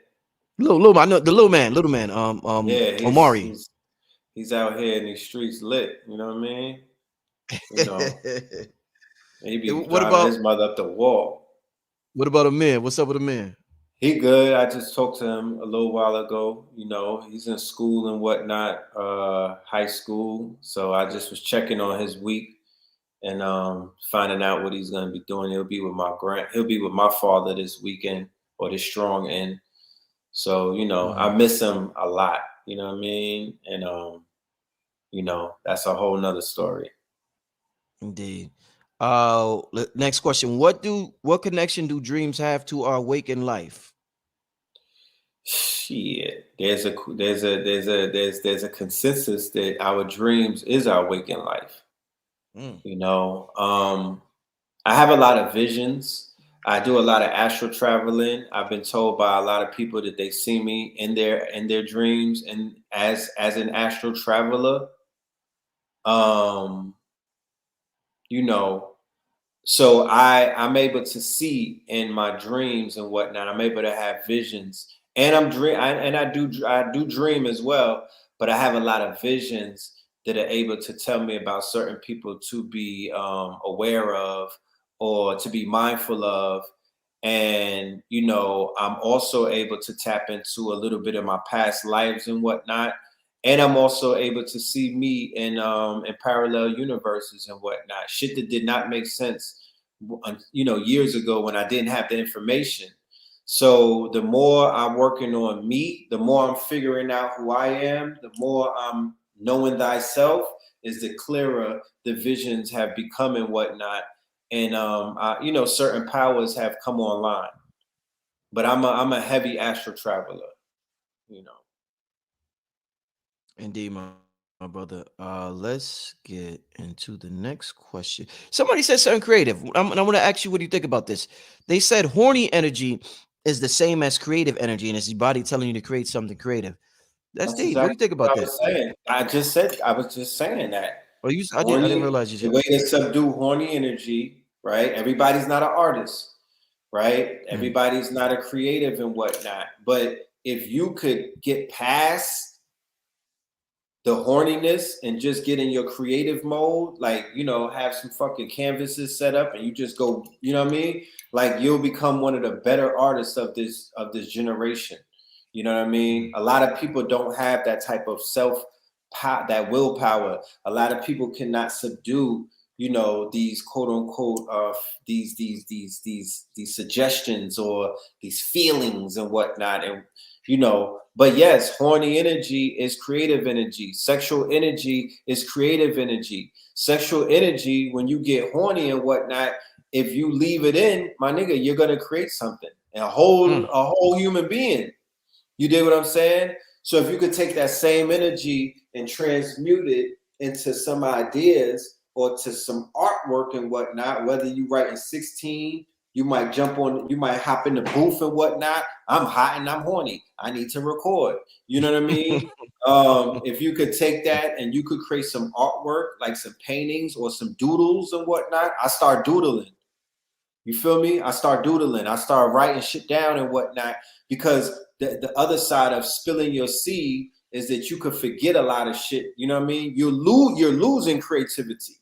Little, I know the little man. Yeah, Omari. He's out here in these streets lit. You know what I mean? You know, he be driving his mother up the wall. What about Amir? What's up with Amir? He good. I just talked to him a little while ago. You know, he's in school and whatnot, high school. So I just was checking on his week and finding out what he's gonna be doing. He'll be with my father this weekend or this strong end. So, you know, I miss him a lot. You know what I mean? And you know, that's a whole nother story. Indeed. Next question. What connection do dreams have to our waking life? Shit. There's a consensus that our dreams is our waking life. You know, I have a lot of visions. I do a lot of astral traveling. I've been told by a lot of people that they see me in their dreams and as an astral traveler. You know, so I'm able to see in my dreams and whatnot. I'm able to have visions, and I do dream as well. But I have a lot of visions that are able to tell me about certain people to be aware of or to be mindful of. And you know, I'm also able to tap into a little bit of my past lives and whatnot. And I'm also able to see me in parallel universes and whatnot. Shit that did not make sense, you know, years ago when I didn't have the information. So the more I'm working on me, the more I'm figuring out who I am, the more I'm knowing thyself, is the clearer the visions have become and whatnot. And you know, certain powers have come online. But I'm a heavy astral traveler, you know. Indeed, my brother. Let's get into the next question. Somebody said something creative. I want to ask you, what do you think about this? They said horny energy is the same as creative energy, and it's your body telling you to create something creative. That's deep. Exactly what do you think about that? I was just saying that. Oh, I didn't realize you said the way to subdue horny energy, right? Everybody's not an artist, right? Everybody's not a creative and whatnot. But if you could get past the horniness and just get in your creative mode, like, you know, have some fucking canvases set up and you just go, you know what I mean? Like, you'll become one of the better artists of this generation. You know what I mean? A lot of people don't have that type of that willpower. A lot of people cannot subdue, you know, these quote unquote these suggestions or these feelings and whatnot. And you know, But yes, horny energy is creative energy. Sexual energy is creative energy. Sexual energy, when you get horny and whatnot, if you leave it in, my nigga, you're gonna create something. A whole human being. You dig what I'm saying? So if you could take that same energy and transmute it into some ideas or to some artwork and whatnot, whether you write in 16, you might hop in the booth and whatnot. I'm hot and I'm horny. I need to record. You know what I mean? If you could take that and you could create some artwork, like some paintings or some doodles and whatnot, I start doodling. You feel me? I start doodling. I start writing shit down and whatnot, because the other side of spilling your seed is that you could forget a lot of shit. You know what I mean? You're losing creativity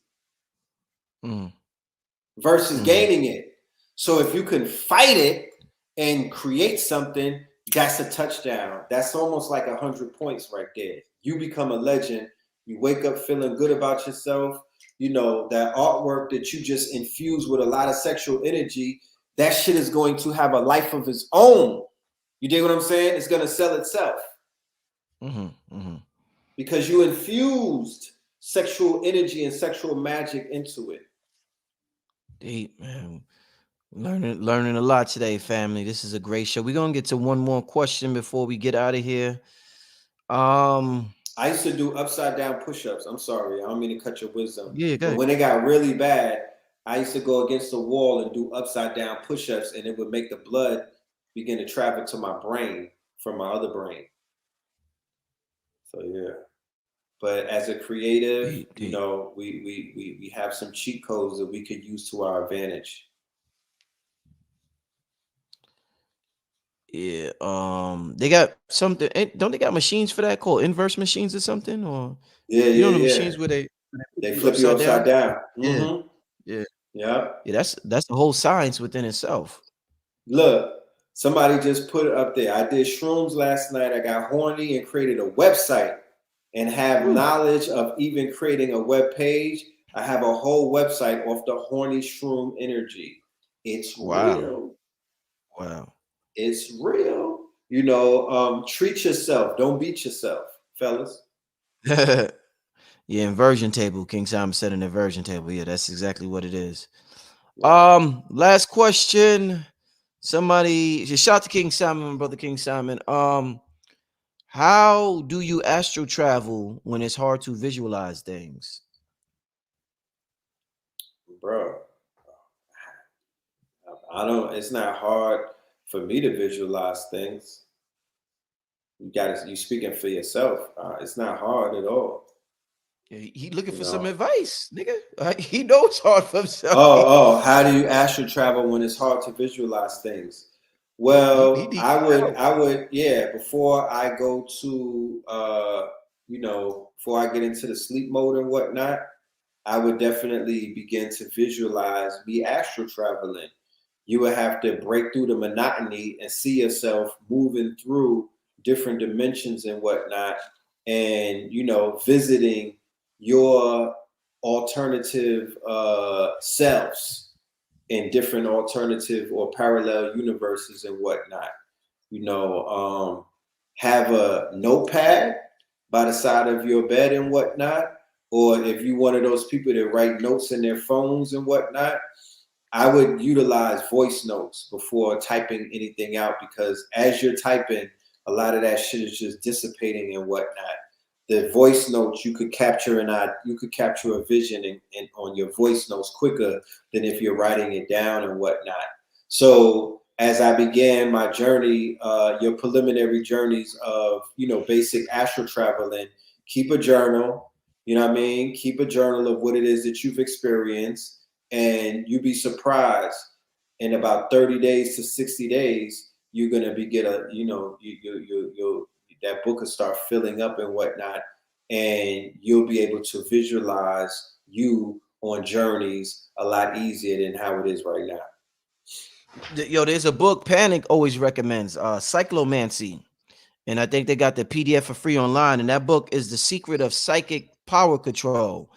versus gaining it. So if you can fight it and create something, that's a touchdown. That's almost like 100 points right there. You become a legend. You wake up feeling good about yourself. You know, that artwork that you just infuse with a lot of sexual energy, that shit is going to have a life of its own. You dig what I'm saying? It's going to sell itself. Because you infused sexual energy and sexual magic into it. Deep, man. Learning a lot today, family. This is a great show. We're gonna get to one more question before we get out of here. I used to do upside down push-ups. I'm sorry, I don't mean to cut your wisdom. Yeah, but when it got really bad, I used to go against the wall and do upside down push-ups, and it would make the blood begin to travel to my brain from my other brain. So yeah. But as a creative, you know, we have some cheat codes that we could use to our advantage. Yeah, they got something. Don't they got machines for that called inverse machines or something? Or the machines where they flip you upside down. Yeah. That's the whole science within itself. Look, somebody just put it up there. I did shrooms last night. I got horny and created a website and have knowledge of even creating a web page. I have a whole website off the horny shroom energy. It's real. Wow. It's real. You know, treat yourself. Don't beat yourself, fellas. Yeah, inversion table. King Simon said an inversion table. Yeah, that's exactly what it is. Last question. Somebody just shout to King Simon, brother King Simon. How do you astral travel when it's hard to visualize things? Bro, it's not hard for me to visualize things. You speaking for yourself. It's not hard at all. He looking for some advice, nigga. He knows it's hard for himself. How do you astral travel when it's hard to visualize things? Well, I would, before I go to, before I get into the sleep mode and whatnot, I would definitely begin to visualize me astral traveling. You would have to break through the monotony and see yourself moving through different dimensions and whatnot, and, visiting your alternative selves in different alternative or parallel universes and whatnot. Have a notepad by the side of your bed and whatnot, or if you're one of those people that write notes in their phones and whatnot, I would utilize voice notes before typing anything out, because as you're typing, a lot of that shit is just dissipating and whatnot. The voice notes, you could capture a vision and on your voice notes quicker than if you're writing it down and whatnot. So as I began my journey, your preliminary journeys of, basic astral traveling, keep a journal, you know what I mean? Keep a journal of what it is that you've experienced, and you'd be surprised in about 30 days to 60 days, you're going to that book will start filling up and whatnot, and you'll be able to visualize you on journeys a lot easier than how it is right now. Yo, there's a book Panic always recommends, Cyclomancy, and I think they got the PDF for free online, and that book is The Secret of Psychic Power Control.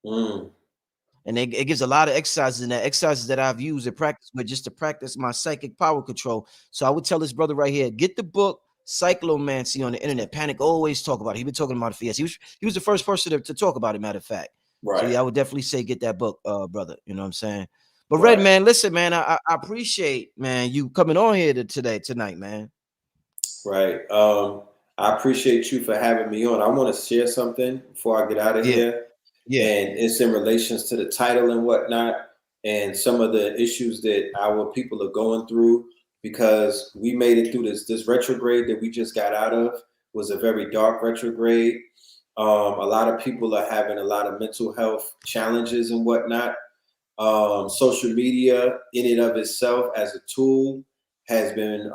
And it gives a lot of exercises in that, exercises that I've used and practiced with just to practice my psychic power control. So I would tell this brother right here, get the book cyclomancy on the internet. Panic always talk about it. He been talking about it for years. He was the first person to talk about it, matter of fact. Right. So yeah, I would definitely say get that book, brother. You know what I'm saying? But Right. Red, man, listen, man, I appreciate, man, you coming on here tonight, man. Right. I appreciate you for having me on. I want to share something before I get out of here. Yeah. And it's in relations to the title and whatnot, and some of the issues that our people are going through, because we made it through this retrograde that we just got out of was a very dark retrograde. A lot of people are having a lot of mental health challenges and whatnot. Social media in and of itself as a tool has been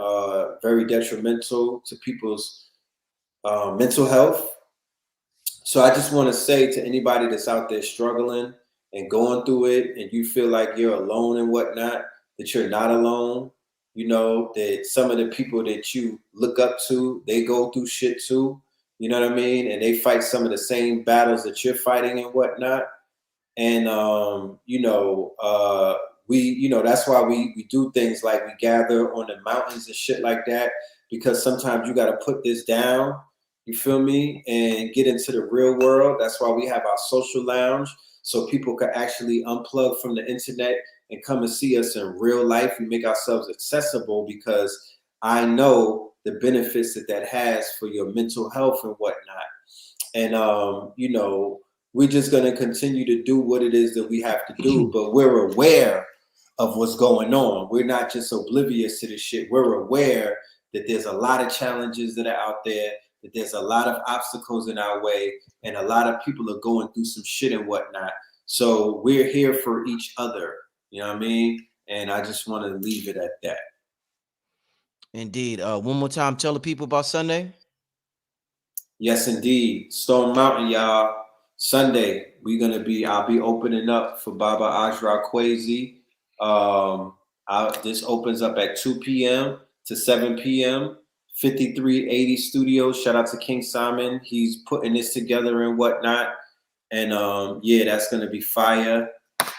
very detrimental to people's mental health. So I just want to say to anybody that's out there struggling and going through it, and you feel like you're alone and whatnot, that you're not alone. You know, that some of the people that you look up to, they go through shit too. You know what I mean? And they fight some of the same battles that you're fighting and whatnot. And that's why we do things like we gather on the mountains and shit like that, because sometimes you got to put this down, you feel me, and get into the real world. That's why we have our social lounge, so people can actually unplug from the internet and come and see us in real life. We make ourselves accessible because I know the benefits that has for your mental health and whatnot. And we're just going to continue to do what it is that we have to do, but we're aware of what's going on. We're not just oblivious to this shit. We're aware that there's a lot of challenges that are out there, that there's a lot of obstacles in our way, and a lot of people are going through some shit and whatnot. So we're here for each other. You know what I mean? And I just want to leave it at that. Indeed. One more time, tell the people about Sunday. Yes, indeed. Stone Mountain, y'all. Sunday, I'll be opening up for Baba Astral Kwesi. This opens up at 2 p.m. to 7 p.m. 5380 Studios. Shout out to King Simon. He's putting this together and whatnot. And that's going to be fire.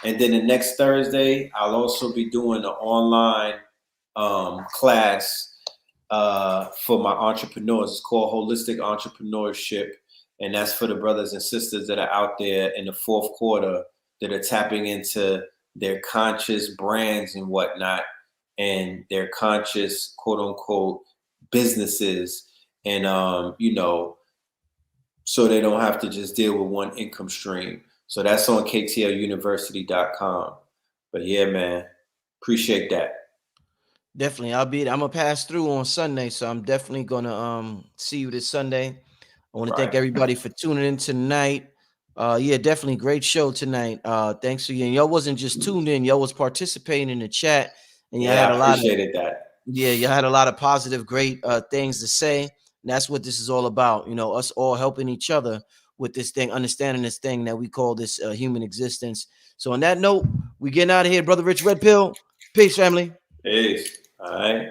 And then the next Thursday, I'll also be doing an online class for my entrepreneurs. It's called Holistic Entrepreneurship. And that's for the brothers and sisters that are out there in the fourth quarter that are tapping into their conscious brands and whatnot, and their conscious, quote unquote, businesses. And, so they don't have to just deal with one income stream. So that's on KTLUniversity.com. But yeah, man, appreciate that. Definitely. I'm gonna pass through on Sunday, so I'm definitely gonna see you this Sunday. I want to thank everybody for tuning in tonight. Definitely great show tonight. Thanks again. Y'all wasn't just tuned in, y'all was participating in the chat, and y'all had a lot appreciated that. Yeah, you had a lot of positive, great things to say. And that's what this is all about. You know, us all helping each other with this thing, understanding this thing that we call this human existence. So on that note, we getting out of here, Brother Rich Red Pill. Peace, family. Peace. All right.